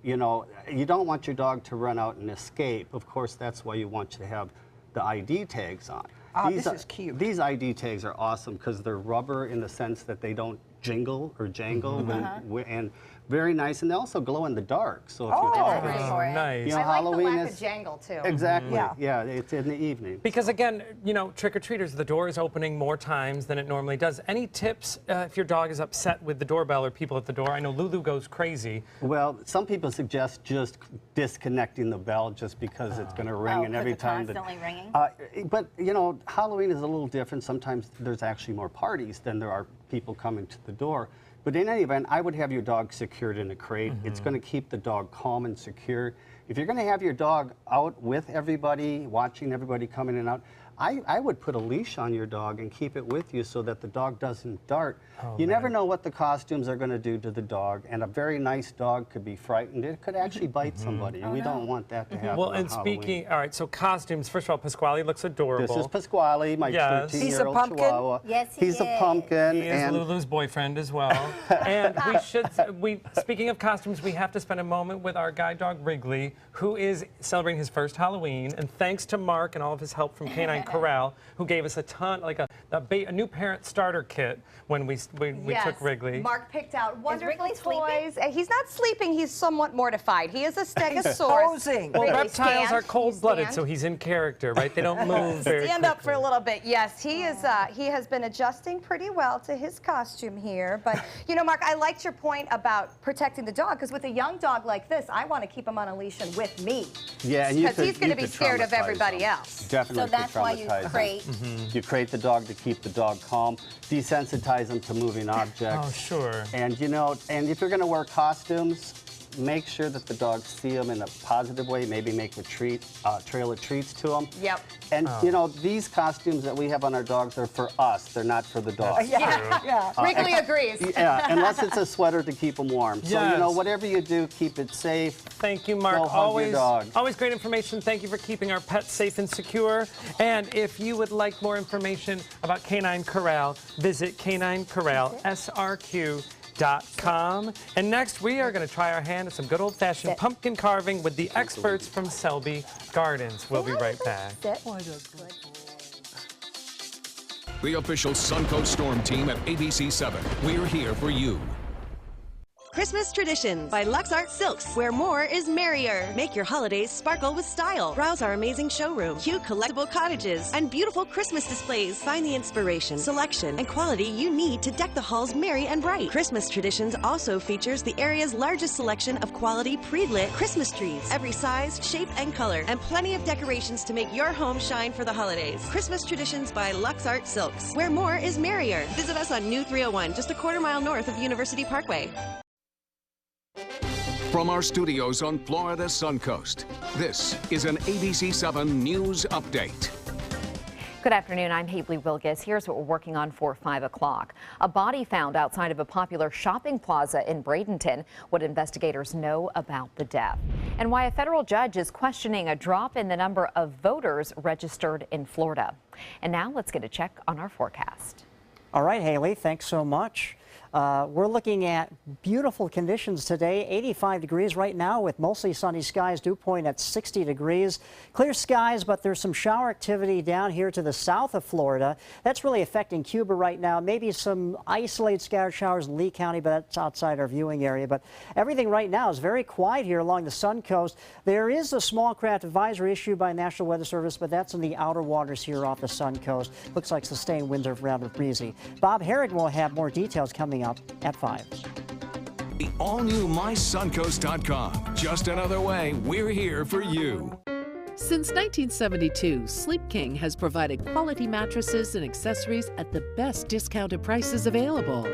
You know, you don't want your dog to run out and escape. Of course, that's why you want to have the ID tags on. This is cute. These ID tags are awesome because they're rubber in the sense that they don't jingle or jangle, and very nice, and they also glow in the dark. So if your dog is nice. You know, I like Halloween the lack is of jangle too. Exactly. Yeah, it's in the evening. Because again, you know, trick-or-treaters, the door is opening more times than it normally does. Any tips if your dog is upset with the doorbell or people at the door? I know Lulu goes crazy. Well, some people suggest just disconnecting the bell just because it's going to ring, and every time constantly ringing. But you know, Halloween is a little different. Sometimes there's actually more parties than there are people coming to the door. But in any event, I would have your dog secured in a crate. It's going to keep the dog calm and secure. If you're going to have your dog out with everybody, watching everybody come in and out, I would put a leash on your dog and keep it with you so that the dog doesn't dart. You never know what the costumes are going to do to the dog, and a very nice dog could be frightened. It could actually bite somebody, and we don't want that to happen. Well, on and Halloween. speaking, all right, so costumes. First of all, Pasquale looks adorable. This is Pasquale, my 13-year-old Chihuahua. Yes, he's a pumpkin. He is Lulu's boyfriend as well. And speaking of costumes, we have to spend a moment with our guide dog Wrigley, who is celebrating his first Halloween. And thanks to Mark and all of his help from Canine Corral, who gave us a ton, like a new parent starter kit when we Yes. took Wrigley. Mark picked out wonderful Wrigley toys. He's not sleeping. He's somewhat mortified. He is a stegosaurus. Posing. Well, Wrigley, reptiles stand. are cold-blooded, You so he's in character, right? They don't move very Stand up for quickly. a little bit. Yes, he is. He has been adjusting pretty well to his costume here. But you know, Mark, I liked your point about protecting the dog, because with a young dog like this, I want to keep him on a leash and with me. Yeah, and you because could, he's going to be could scared of traumatize everybody them. else. Definitely. So that's why you traumatize them. crate. You crate the dog to keep the dog calm, desensitize them to moving objects. Oh, sure. And you know, and if you're going to wear costumes, make sure that the dogs see them in a positive way. Maybe make a trail of treats to them. Yep. And you know, these costumes that we have on our dogs are for us. They're not for the dogs. Yeah. Wrigley agrees. Yeah, unless it's a sweater to keep them warm. So you know, Yes. whatever you do, keep it safe. Thank you, Mark. Go hug your dog. Always great information. Thank you for keeping our pets safe and secure. And if you would like more information about Canine Corral, visit caninecorralsrq.com. And next, we are going to try our hand at some good old-fashioned pumpkin carving with the experts from Selby Gardens. We'll be right back. The official Suncoast Storm team at ABC7. We're here for you. Christmas Traditions by Lux Art Silks, where more is merrier. Make your holidays sparkle with style. Browse our amazing showroom, cute collectible cottages, and beautiful Christmas displays. Find the inspiration, selection, and quality you need to deck the halls merry and bright. Christmas Traditions also features the area's largest selection of quality pre-lit Christmas trees, every size, shape, and color, and plenty of decorations to make your home shine for the holidays. Christmas Traditions by Lux Art Silks, where more is merrier. Visit us on New 301, just a quarter-mile north of University Parkway. From our studios on Florida's Suncoast, this is an ABC7 News Update. Good afternoon, I'm Haley Wilgus. Here's what we're working on for 5 o'clock. A body found outside of a popular shopping plaza in Bradenton. What investigators know about the death. And why a federal judge is questioning a drop in the number of voters registered in Florida. And now let's get a check on our forecast. All right, Haley, thanks so much. We're looking at beautiful conditions today, 85 degrees right now with mostly sunny skies, dew point at 60 degrees. Clear skies, but there's some shower activity down here to the south of Florida. That's really affecting Cuba right now. Maybe some isolated scattered showers in Lee County, but that's outside our viewing area. But everything right now is very quiet here along the Suncoast. There is a small craft advisory issued by National Weather Service, but that's in the outer waters here off the Suncoast. Looks like sustained winds are rather breezy. Bob Herrig will have more details coming up at 5. The all-new MySuncoast.com. Just another way we're here for you. Since 1972, Sleep King has provided quality mattresses and accessories at the best discounted prices available.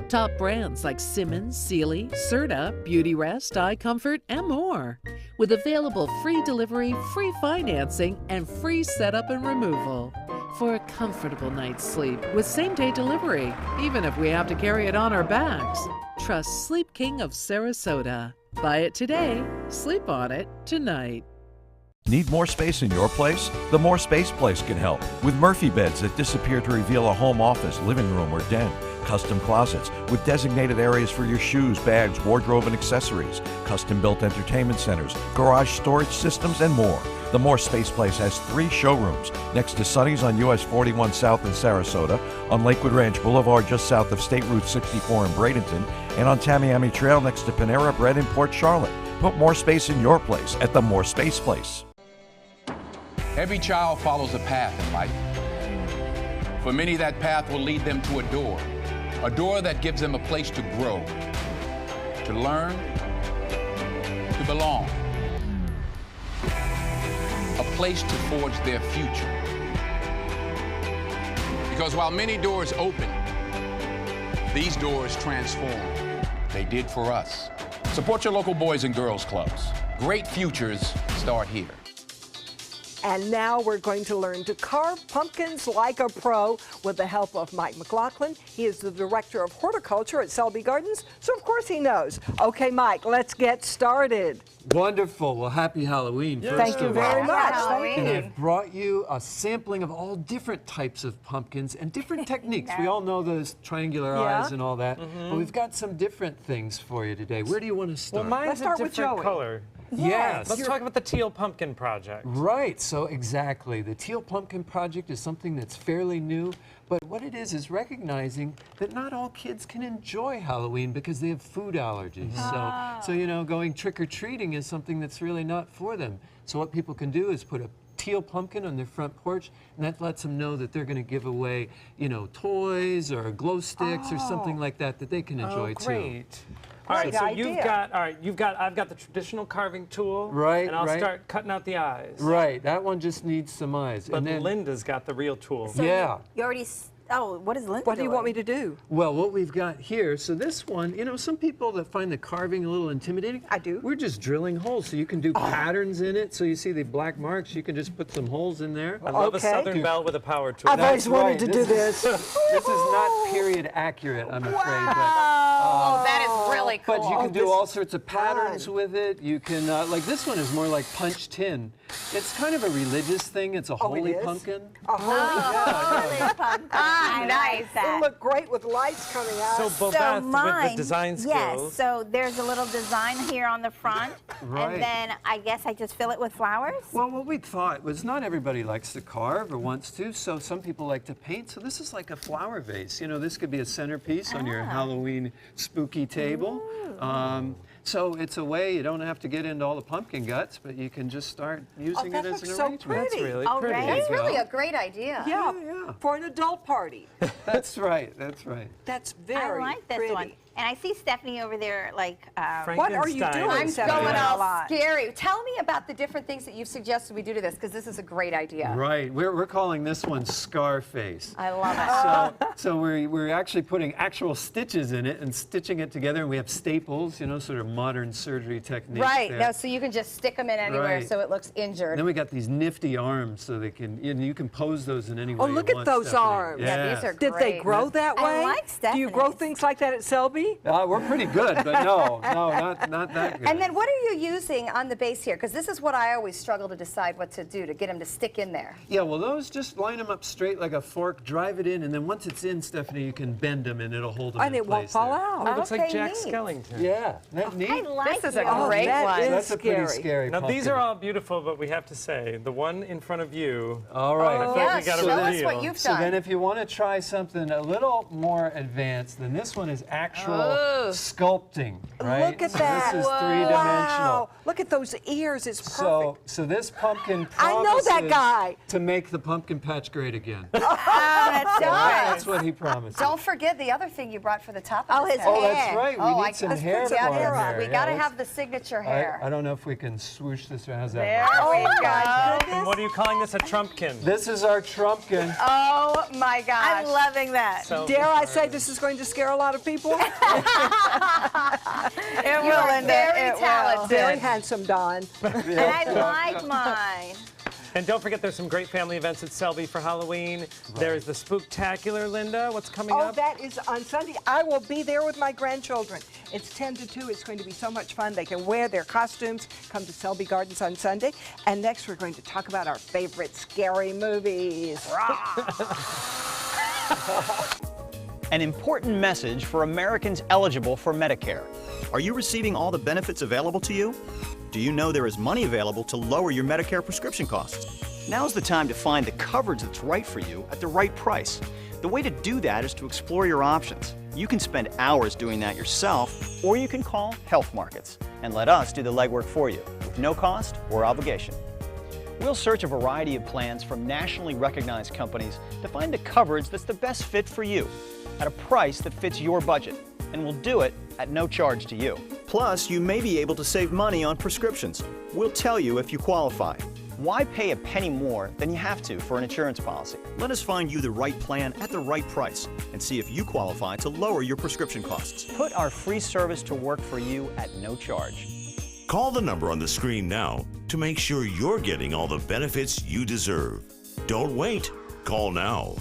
Top brands like Simmons, Sealy, Serta, Beauty Rest, Eye Comfort, and more. With available free delivery, free financing, and free setup and removal. For a comfortable night's sleep with same-day delivery, even if we have to carry it on our backs. Trust Sleep King of Sarasota. Buy it today, sleep on it tonight. Need more space in your place? The More Space Place can help. With Murphy beds that disappear to reveal a home office, living room, or den. Custom closets with designated areas for your shoes, bags, wardrobe, and accessories. Custom-built entertainment centers, garage storage systems, and more. The More Space Place has 3 showrooms next to Sunny's on US 41 South in Sarasota, on Lakewood Ranch Boulevard just south of State Route 64 in Bradenton, and on Tamiami Trail next to Panera Bread in Port Charlotte. Put more space in your place at the More Space Place. Every child follows a path in life. For many, that path will lead them to a door that gives them a place to grow, to learn, to belong, a place to forge their future. Because while many doors open, these doors transform. They did for us. Support your local Boys and Girls Clubs. Great futures start here. And now we're going to learn to carve pumpkins like a pro with the help of Mike McLaughlin. He is the Director of Horticulture at Selby Gardens, so of course he knows. Okay, Mike, let's get started. Wonderful. Well, happy Halloween. Thank you very much. Thank And you. I've brought you a sampling of all different types of pumpkins and different techniques. We all know those triangular eyes and all that, but we've got some different things for you today. Where do you want to start? Well, mine's Let's start a with different Joey. color. Yes. Let's talk about the Teal Pumpkin Project. Right, so exactly. The Teal Pumpkin Project is something that's fairly new, but what it is recognizing that not all kids can enjoy Halloween because they have food allergies. So you know, going trick-or-treating is something that's really not for them. So what people can do is put a teal pumpkin on their front porch, and that lets them know that they're going to give away, you know, toys or glow sticks or something like that that they can enjoy too. Great. All right, so I've got the traditional carving tool. Right, and I'll start cutting out the eyes. Right, that one just needs some eyes. But and then, Linda's got the real tool. So yeah. You already. Oh, what is Linda What do you want me to do? Well, what we've got here, so this one, you know, some people that find the carving a little intimidating. I do. We're just drilling holes, so you can do patterns in it. So you see the black marks, you can just put some holes in there. I love a Southern Belle with a power tool. I've always wanted to do this. This is not period accurate, I'm afraid. Oh, that is really cool. But you can do all sorts of patterns with it. You can, like this one is more like punch tin. It's kind of a religious thing. It's a holy pumpkin. A holy pumpkin. Nice. It'll look great with lights coming out. So Bobeth with the design skills. Yes, so there's a little design here on the front, Right. and then I guess I just fill it with flowers? Well, what we thought was not everybody likes to carve or wants to, so some people like to paint. So this is like a flower vase. You know, this could be a centerpiece on your Halloween spooky table. So it's a way you don't have to get into all the pumpkin guts, but you can just start using it as an arrangement. That's really pretty. That's really a great idea. Yeah, for an adult party. That's right, that's right. That's very I like this pretty. one. And I see Stephanie over there, like, What are you doing, I'm Stephanie? going a all lot. scary. Tell me about the different things that you've suggested we do to this, because this is a great idea. Right, we're calling this one Scarface. I love it. So we're actually putting actual stitches in it and stitching it together, and we have staples, you know, sort of modern surgery techniques. Right, there. now so you can just stick them in anywhere Right. so it looks injured. Then we got these nifty arms, so they can, you can pose those in any way Oh, you look at want, those Stephanie. arms. Yeah, these are Did they great. grow that I way? like Do you grow Stephanie's. things like that at Selby? We're pretty good, but no, not that good. And then what are you using on the base here? Because this is what I always struggle to decide what to do to get them to stick in there. Yeah, well, those just line them up straight like a fork, drive it in, and then once it's in, Stephanie, you can bend them and it'll hold them And in it won't place fall there. out. Oh, it looks like Okay, Jack neat. Skellington. Yeah, isn't that neat? I like This is a yours. great that one. is That's a pretty scary. scary Now pumpkin. these are all beautiful, but we have to say, the one in front of you. All right. I think Yeah, we got show to us reveal. what you've So done. then if you want to try something a little more advanced, then this one is actual sculpting, right? Look at So that. This is three-dimensional. Wow. Look at those ears. It's perfect. So this pumpkin I know that promises guy. to make the pumpkin patch great again. That's so That's what he promised. Don't forget the other thing you brought for the top of Oh, this his head. Oh, that's right. We Oh, need some let's hair put down for here. hair. We Yeah, got to let's- have the signature hair. I don't know if we can swoosh this around. How's that? There work? we go. And what are you calling this? A Trumpkin? This is our Trumpkin. Oh my gosh. I'm loving that. So Dare I say this is going to scare a lot of people? It You will, are Linda. very It will. talented. Very handsome, Don. And I like mine. And don't forget, there's some great family events at Selby for Halloween. There's the Spooktacular, Linda. What's coming Oh, up? that is on Sunday. I will be there with my grandchildren. It's 10 to 2. It's going to be so much fun. They can wear their costumes, come to Selby Gardens on Sunday. And next, we're going to talk about our favorite scary movies. An important message for Americans eligible for Medicare. Are you receiving all the benefits available to you? Do you know there is money available to lower your Medicare prescription costs? Now's the time to find the coverage that's right for you at the right price. The way to do that is to explore your options. You can spend hours doing that yourself, or you can call Health Markets and let us do the legwork for you with no cost or obligation. We'll search a variety of plans from nationally recognized companies to find the coverage that's the best fit for you at a price that fits your budget, and we'll do it at no charge to you. Plus, you may be able to save money on prescriptions. We'll tell you if you qualify. Why pay a penny more than you have to for an insurance policy? Let us find you the right plan at the right price and see if you qualify to lower your prescription costs. Put our free service to work for you at no charge. Call the number on the screen now to make sure you're getting all the benefits you deserve. Don't wait. Call now.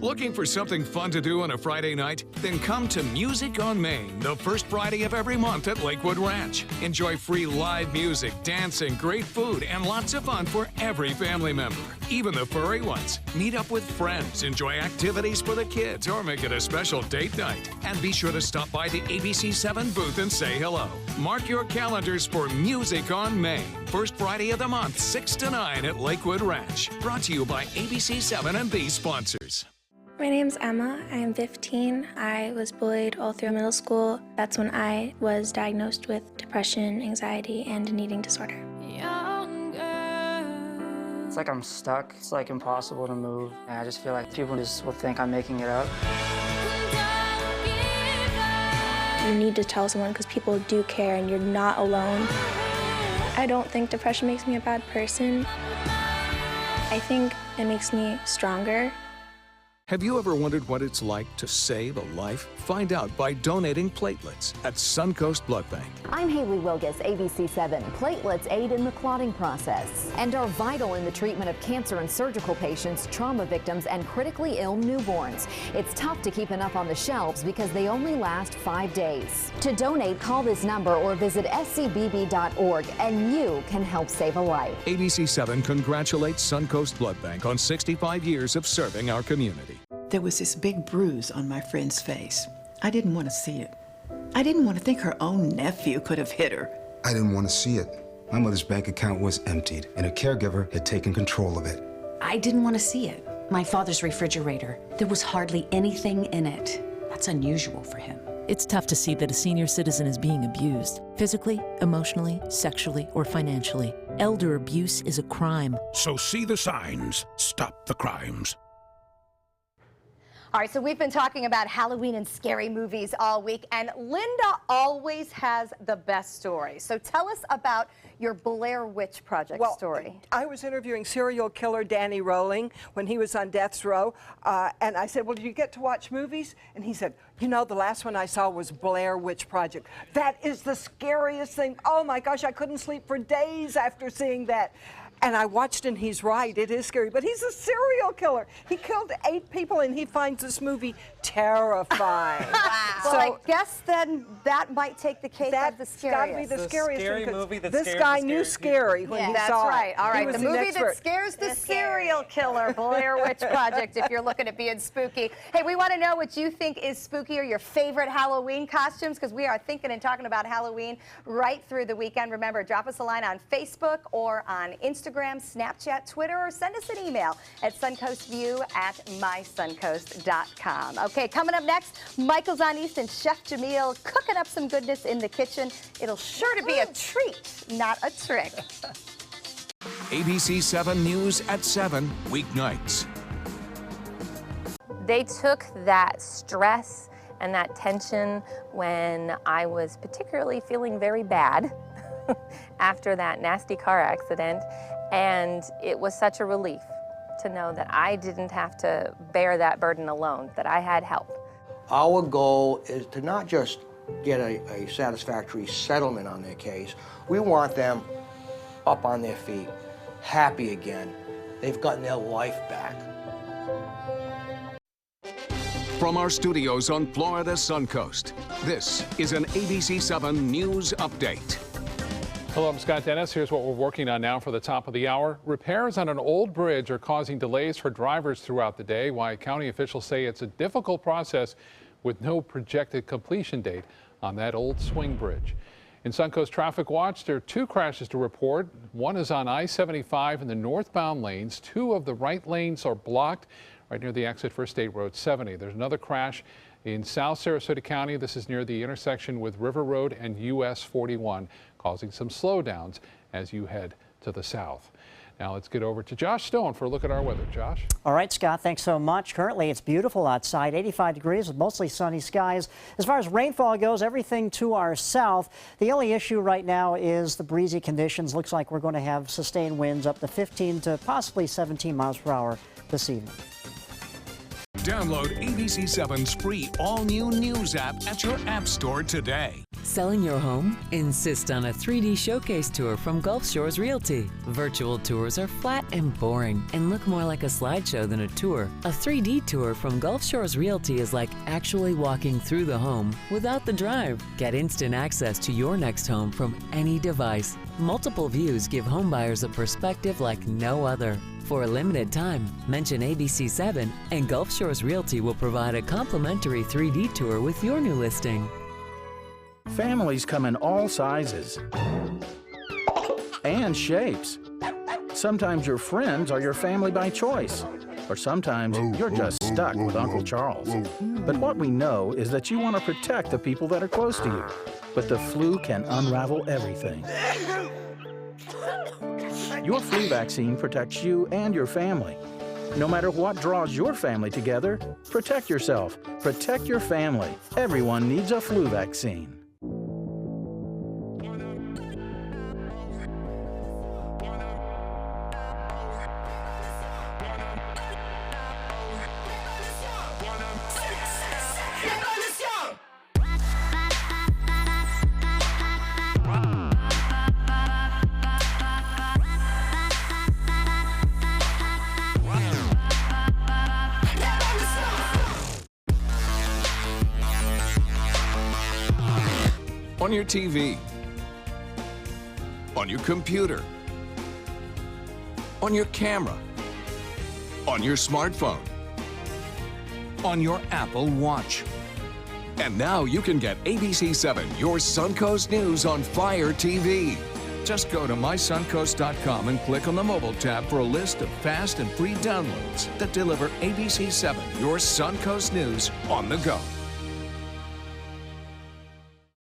Looking for something fun to do on a Friday night? Then come to Music on Main, the first Friday of every month at Lakewood Ranch. Enjoy free live music, dancing, great food, and lots of fun for every family member, even the furry ones. Meet up with friends, enjoy activities for the kids, or make it a special date night. And be sure to stop by the ABC7 booth and say hello. Mark your calendars for Music on Main, first Friday of the month, 6 to 9 at Lakewood Ranch. Brought to you by ABC7 and these sponsors. My name's Emma. I am 15. I was bullied all through middle school. That's when I was diagnosed with depression, anxiety, and an eating disorder. It's like I'm stuck. It's like impossible to move. And I just feel like people just will think I'm making it up. You need to tell someone because people do care and you're not alone. I don't think depression makes me a bad person. I think it makes me stronger. Have you ever wondered what it's like to save a life? Find out by donating platelets at Suncoast Blood Bank. I'm Haley Wilgus, ABC7. Platelets aid in the clotting process and are vital in the treatment of cancer and surgical patients, trauma victims, and critically ill newborns. It's tough to keep enough on the shelves because they only last 5 days. To donate, call this number or visit scbb.org and you can help save a life. ABC7 congratulates Suncoast Blood Bank on 65 years of serving our community. There was this big bruise on my friend's face. I didn't want to see it. I didn't want to think her own nephew could have hit her. I didn't want to see it. My mother's bank account was emptied, and a caregiver had taken control of it. I didn't want to see it. My father's refrigerator. There was hardly anything in it. That's unusual for him. It's tough to see that a senior citizen is being abused, physically, emotionally, sexually, or financially. Elder abuse is a crime. So see the signs. Stop the crimes. All right, so we've been talking about Halloween and scary movies all week, and Linda always has the best story. So tell us about your Blair Witch Project story. I was interviewing serial killer Danny Rowling when he was on death row, and I said, well, do you get to watch movies? And he said, you know, the last one I saw was Blair Witch Project. That is the scariest thing. Oh my gosh, I couldn't sleep for days after seeing that. And I watched, and he's right, it is scary, but he's a serial killer. He killed 8 people, and he finds this movie terrifying. Wow. Well, I guess then that might take the cake of the scariest. That's got to be the scariest scary because movie that this scares guy the knew scary when he That's saw right. it. All right, He the was an movie that expert. scares the serial killer, Blair Witch Project, if you're looking at being spooky. Hey, we want to know what you think is spooky or your favorite Halloween costumes, because we are thinking and talking about Halloween right through the weekend. Remember, drop us a line on Facebook or on Instagram, Snapchat, Twitter, or send us an email at suncoastview@mysuncoast.com. Okay, coming up next, Michael's on East and Chef Jamil cooking up some goodness in the kitchen. It'll sure to be a treat, not a trick. ABC7 News at 7, weeknights. They took that stress and that tension when I was particularly feeling very bad after that nasty car accident, and it was such a relief to know that I didn't have to bear that burden alone, that I had help. Our goal is to not just get a satisfactory settlement on their case. We want them up on their feet, happy again. They've gotten their life back. From our studios on Florida's Suncoast, this is an ABC7 News Update. Hello, I'm Scott Dennis. Here's what we're working on now for the top of the hour. Repairs on an old bridge are causing delays for drivers throughout the day, while county officials say it's a difficult process with no projected completion date on that old swing bridge. In Suncoast Traffic Watch, there are 2 crashes to report. One is on I-75 in the northbound lanes. 2 of the right lanes are blocked right near the exit for State Road 70. There's another crash in South Sarasota County. This is near the intersection with River Road and US 41, causing some slowdowns as you head to the south. Now let's get over to Josh Stone for a look at our weather. Josh? All right, Scott, thanks so much. Currently, it's beautiful outside, 85 degrees with mostly sunny skies. As far as rainfall goes, everything to our south. The only issue right now is the breezy conditions. Looks like we're going to have sustained winds up to 15 to possibly 17 miles per hour this evening. Download ABC7's free all-new news app at your app store today. Selling your home? Insist on a 3D showcase tour from Gulf Shores Realty. Virtual tours are flat and boring and look more like a slideshow than a tour. A 3D tour from Gulf Shores Realty is like actually walking through the home without the drive. Get instant access to your next home from any device. Multiple views give homebuyers a perspective like no other. For a limited time, mention ABC7 and Gulf Shores Realty will provide a complimentary 3D tour with your new listing. Families come in all sizes and shapes. Sometimes your friends are your family by choice, or sometimes you're just stuck with Uncle Charles. But what we know is that you want to protect the people that are close to you, but the flu can unravel everything. Your flu vaccine protects you and your family. No matter what draws your family together, protect yourself, protect your family. Everyone needs a flu vaccine. On your TV, on your computer, on your camera, on your smartphone, on your Apple Watch. And now you can get ABC7, your Suncoast News on Fire TV. Just go to mysuncoast.com and click on the mobile tab for a list of fast and free downloads that deliver ABC7, your Suncoast News on the go.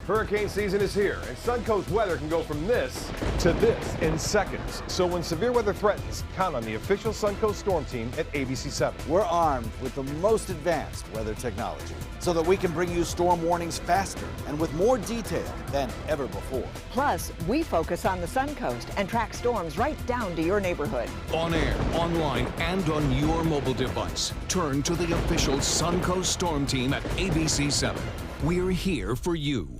Hurricane season is here, and Suncoast weather can go from this to this in seconds. So when severe weather threatens, count on the official Suncoast Storm Team at ABC7. We're armed with the most advanced weather technology so that we can bring you storm warnings faster and with more detail than ever before. Plus, we focus on the Suncoast and track storms right down to your neighborhood. On air, online, and on your mobile device. Turn to the official Suncoast Storm Team at ABC7. We're here for you.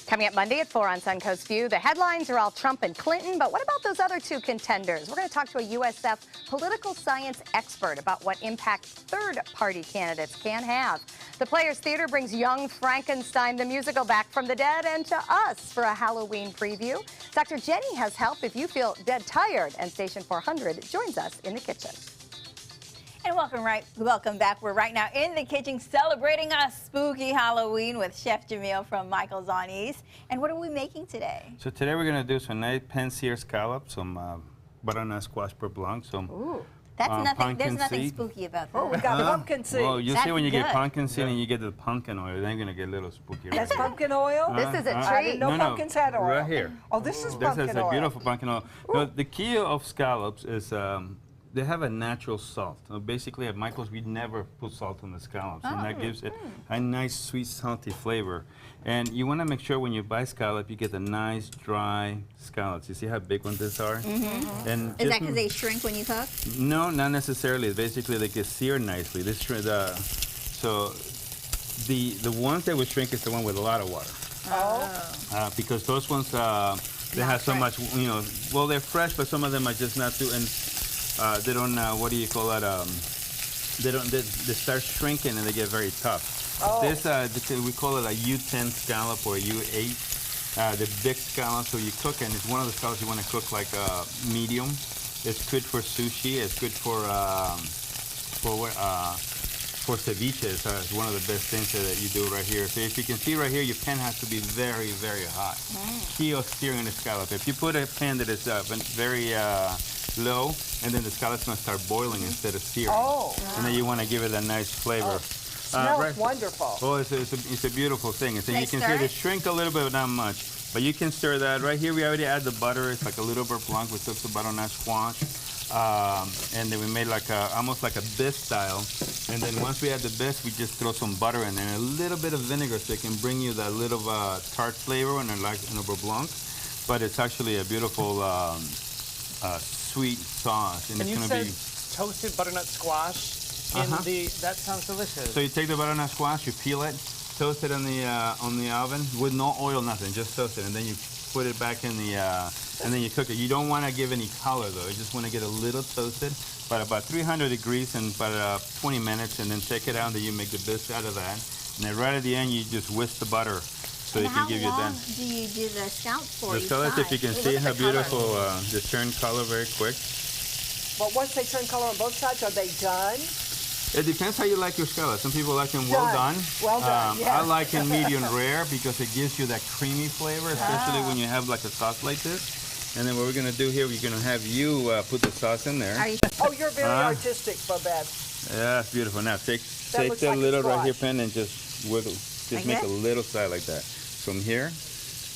Coming up Monday at 4 on Suncoast View, the headlines are all Trump and Clinton, but what about those other two contenders? We're going to talk to a USF political science expert about what impact third-party candidates can have. The Players Theater brings Young Frankenstein the musical back from the dead and to us for a Halloween preview. Dr. Jenny has help if you feel dead tired, and Station 400 joins us in the kitchen. And welcome back. We're right now in the kitchen celebrating a spooky Halloween with Chef Jamil from Michael's on East. And what are we making today? So today we're going to do some nice pan-seared scallops, some butternut squash per blanc, some nothing. There's nothing spooky about that. Oh, we got pumpkin seed. Well, you see when you get pumpkin seed and you get the pumpkin oil, then you're going to get a little spooky. That's pumpkin oil? This is a treat. I didn't know pumpkins had oil. Right here. Oh, this is pumpkin oil. This is a beautiful pumpkin oil. No, the key of scallops is they have a natural salt. Basically, at Michael's, we never put salt on the scallops, and that gives it a nice, sweet, salty flavor. And you want to make sure when you buy scallop, you get the nice, dry scallops. You see how big ones these are? Mm-hmm. And is that because they shrink when you cook? No, not necessarily. Basically, they get seared nicely. So the ones that would shrink is the one with a lot of water. Oh. Because those ones, they have so much, well, they're fresh, but some of them are just not too, and they don't, what do you call that? They start shrinking and they get very tough. Oh. This, we call it a U10 scallop or a U8. The big scallop, so you cook, and it's one of the scallops you want to cook like medium. It's good for sushi. It's good for ceviche. It's one of the best things that you do right here. So if you can see right here, your pan has to be very, very hot. Key of searing the scallop. If you put a pan that is very low, and then the scallop's going to start boiling instead of searing. Oh. And then you want to give it a nice flavor. Smells wonderful. Oh, it's a beautiful thing. And so you can see they shrink a little bit, but not much. But you can stir that. Right here, we already add the butter. It's like a little beurre blanc. We took the butternut squash. And then we made like almost like a bisque style. And then once we add the bisque, we just throw some butter in there and a little bit of vinegar so it can bring you that little tart flavor in a beurre blanc. But it's actually a beautiful sweet sauce. And you said toasted butternut squash in that sounds delicious. So you take the butternut squash, you peel it, toast it on the oven with no oil, nothing, just toast it, and then you put it back in the, and then you cook it. You don't want to give any color though. You just want to get a little toasted, but about 300 degrees in about 20 minutes, and then take it out, and then you make the bits out of that. And then right at the end, you just whisk the butter so and it can give you that. How long do you do the scallops for? The scallops, if you can see how beautiful, they turn color very quick. But once they turn color on both sides, are they done? It depends how you like your scallops. Some people like them well done. Well done, yes. I like them medium rare because it gives you that creamy flavor, especially when you have like a sauce like this. And then what we're gonna do here, we're gonna have you put the sauce in there. Oh, you're very artistic, Babette. Yeah, that's beautiful. Now take that like little right here pen and just wiggle, just like make this? a little side like that. From here,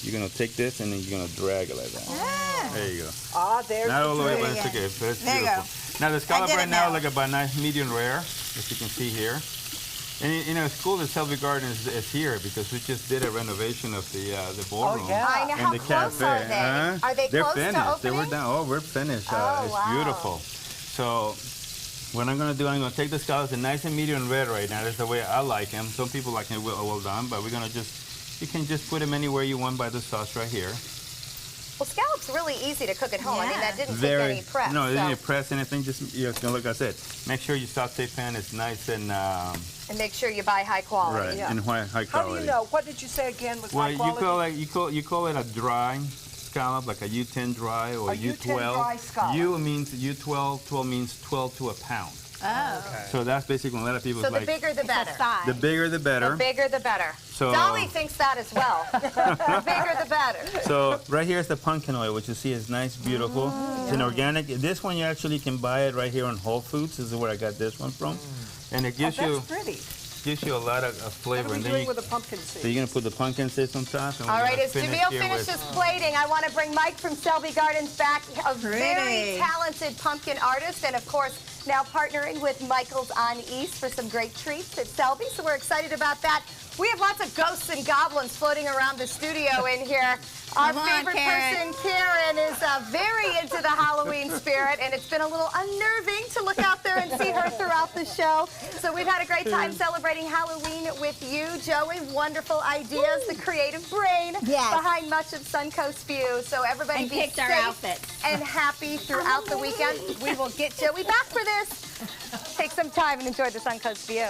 you're gonna take this and then you're gonna drag it like that. There you go. Ah, there's Not all the way, the but it's okay. It's There you beautiful. Now the scallop did right it now now. is like about nice medium rare, as you can see here. And you know, it's cool that Selby Garden is here because we just did a renovation of the ballroom I know. and How the close cafe. are they? Are they They're close finished. to opening? We're done. Oh, we're finished. Oh, it's wow. beautiful. So what I'm gonna do, I'm gonna take the scallops, they're nice and medium red right now. That's the way I like them. Some people like them well done, but we're gonna you can just put them anywhere you want by the sauce right here. Well, scallops really easy to cook at home. I mean, that didn't take Very, any prep. no, it so. didn't press anything. Just like I said, make sure your saute pan is nice and And make sure you buy high quality. right and high How quality. do you know? What did you say again was Well, high quality? you call it a dry scallop, like a U10 dry or A U10 U12. dry scallop. U means U12. 12 means 12 to a pound. Oh. So that's basically when a lot of people So the like. bigger the better. The bigger the better. The bigger the better. So- Dolly thinks that as well. The bigger the better. So right here is the pumpkin oil, which you see is nice, beautiful. It's an organic. This one you actually can buy it right here on Whole Foods. This is where I got this one from, and it gives That's pretty. a lot of flavor. What are we and then doing you, with the pumpkin seeds? so you're gonna put the pumpkin seeds on top. And All we're right, gonna as finish Jamil here finishes with- plating, I want to bring Mike from Selby Gardens back, a very Pretty. talented pumpkin artist, and of course, now partnering with Michael's on East for some great treats at Selby, so we're excited about that. We have lots of ghosts and goblins floating around the studio in here. Our Come on, favorite Karen. person, Karen, is very into the Halloween spirit, and it's been a little unnerving to look out there and see her throughout the show. So we've had a great time celebrating Halloween with you, Joey. Wonderful ideas, the creative brain behind much of Suncoast View. So everybody And be picked our safe outfits. and happy throughout the weekend. We will get Joey back for this. Take some time and enjoy the Suncoast View.